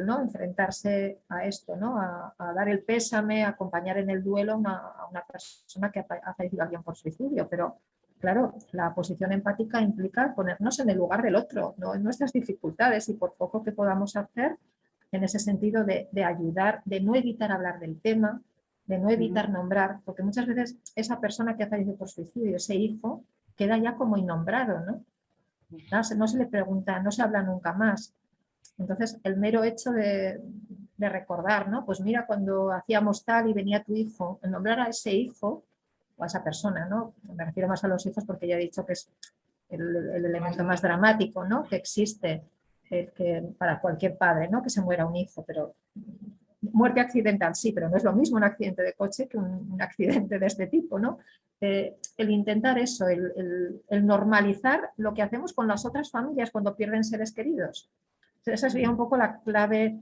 ¿no? Enfrentarse a esto, ¿no? A dar el pésame, a acompañar en el duelo a una persona que ha fallecido alguien por suicidio, pero claro, la posición empática implica ponernos en el lugar del otro, ¿no? En nuestras dificultades, y por poco que podamos hacer en ese sentido de ayudar, de no evitar hablar del tema, de no evitar nombrar, porque muchas veces esa persona que ha fallecido por suicidio, ese hijo, queda ya como innombrado, ¿no? No se le pregunta, no se habla nunca más. Entonces, el mero hecho de recordar, ¿no? Pues mira, cuando hacíamos tal y venía tu hijo, el nombrar a ese hijo o a esa persona, ¿no? Me refiero más a los hijos porque ya he dicho que es el elemento más dramático, ¿no? Que existe que para cualquier padre, ¿no? Que se muera un hijo, pero muerte accidental sí, pero no es lo mismo un accidente de coche que un accidente de este tipo, ¿no? El intentar eso, el normalizar lo que hacemos con las otras familias cuando pierden seres queridos. Esa sería un poco la clave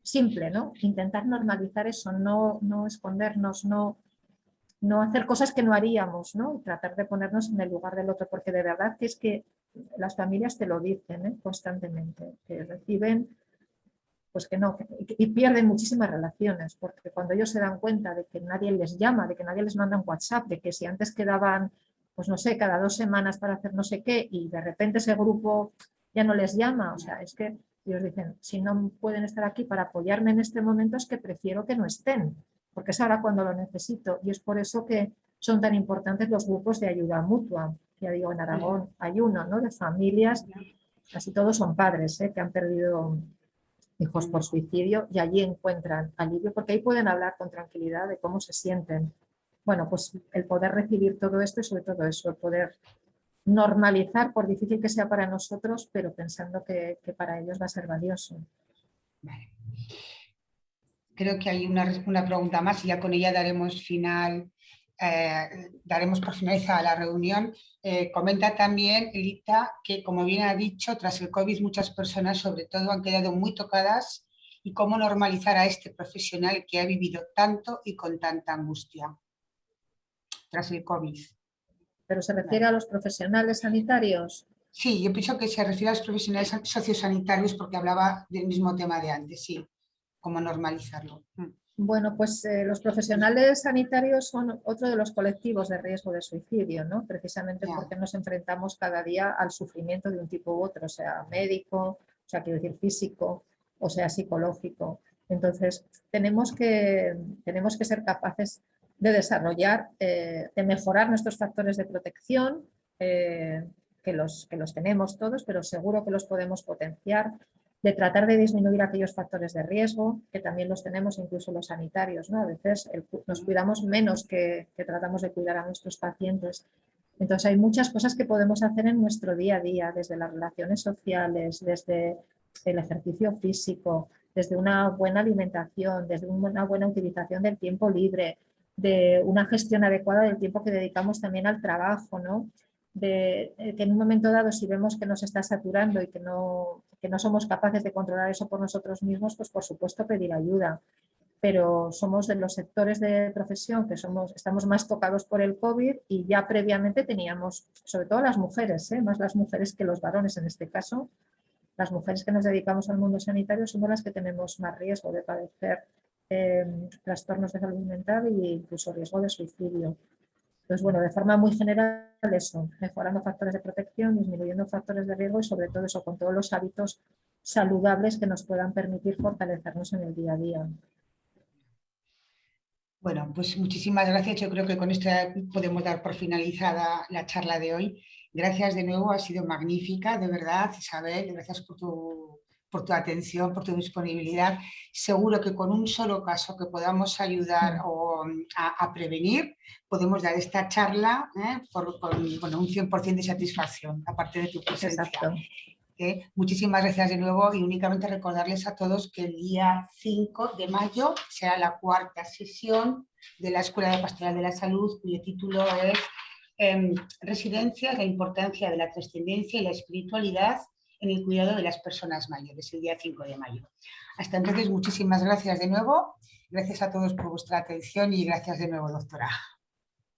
simple, ¿no? Intentar normalizar eso, no escondernos, no hacer cosas que no haríamos, ¿no? Tratar de ponernos en el lugar del otro, porque de verdad que es que las familias te lo dicen, ¿eh? Constantemente, que reciben, pues que no, y pierden muchísimas relaciones, porque cuando ellos se dan cuenta de que nadie les llama, de que nadie les manda un WhatsApp, de que si antes quedaban, pues no sé, cada 2 semanas para hacer no sé qué, y de repente ese grupo ya no les llama, o sea, es que ellos dicen, si no pueden estar aquí para apoyarme en este momento, es que prefiero que no estén, porque es ahora cuando lo necesito, y es por eso que son tan importantes los grupos de ayuda mutua. Ya digo, en Aragón hay uno, ¿no? De familias, casi todos son padres, que han perdido hijos por suicidio, y allí encuentran alivio, porque ahí pueden hablar con tranquilidad de cómo se sienten. Bueno, pues el poder recibir todo esto y sobre todo eso, el poder normalizar, por difícil que sea para nosotros, pero pensando que para ellos va a ser valioso. Vale. Creo que hay una pregunta más y ya con ella daremos por finalizada la reunión. Comenta también Elita que, como bien ha dicho, tras el COVID muchas personas sobre todo han quedado muy tocadas, y cómo normalizar a este profesional que ha vivido tanto y con tanta angustia tras el COVID. ¿Pero se refiere a los profesionales sanitarios? Sí, yo pienso que se refiere a los profesionales sociosanitarios porque hablaba del mismo tema de antes, sí, cómo normalizarlo. Bueno, pues los profesionales sanitarios son otro de los colectivos de riesgo de suicidio, ¿no? Precisamente porque nos enfrentamos cada día al sufrimiento de un tipo u otro, sea médico, o sea, quiero decir físico, o sea, psicológico. Entonces, tenemos que ser capaces de desarrollar, de mejorar nuestros factores de protección, que los tenemos todos, pero seguro que los podemos potenciar, de tratar de disminuir aquellos factores de riesgo, que también los tenemos incluso los sanitarios, ¿no? A veces nos cuidamos menos que tratamos de cuidar a nuestros pacientes. Entonces hay muchas cosas que podemos hacer en nuestro día a día, desde las relaciones sociales, desde el ejercicio físico, desde una buena alimentación, desde una buena utilización del tiempo libre, de una gestión adecuada del tiempo que dedicamos también al trabajo, ¿no? De que en un momento dado, si vemos que nos está saturando y que no somos capaces de controlar eso por nosotros mismos, pues por supuesto pedir ayuda. Pero somos de los sectores de profesión que estamos más tocados por el COVID, y ya previamente teníamos, sobre todo las mujeres, más las mujeres que los varones en este caso, las mujeres que nos dedicamos al mundo sanitario somos las que tenemos más riesgo de padecer trastornos de salud mental e incluso riesgo de suicidio. Entonces, bueno, de forma muy general eso, mejorando factores de protección, disminuyendo factores de riesgo y sobre todo eso, con todos los hábitos saludables que nos puedan permitir fortalecernos en el día a día. Bueno, pues muchísimas gracias. Yo creo que con esto podemos dar por finalizada la charla de hoy. Gracias de nuevo, ha sido magnífica, de verdad, Isabel. Gracias por tu atención, por tu disponibilidad. Seguro que con un solo caso que podamos ayudar a prevenir, podemos dar esta charla con un 100% de satisfacción, aparte de tu presencia. Exacto. Muchísimas gracias de nuevo, y únicamente recordarles a todos que el día 5 de mayo será la 4ª sesión de la Escuela de Pastoral de la Salud, cuyo título es Residencias, la importancia de la trascendencia y la espiritualidad en el cuidado de las personas mayores, el día 5 de mayo. Hasta entonces, muchísimas gracias de nuevo. Gracias a todos por vuestra atención y gracias de nuevo, doctora.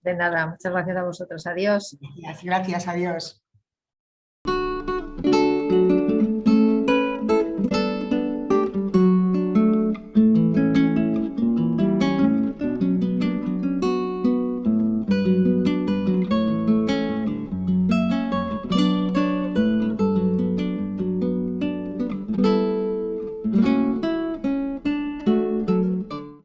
De nada, muchas gracias a vosotros. Adiós. Gracias, adiós.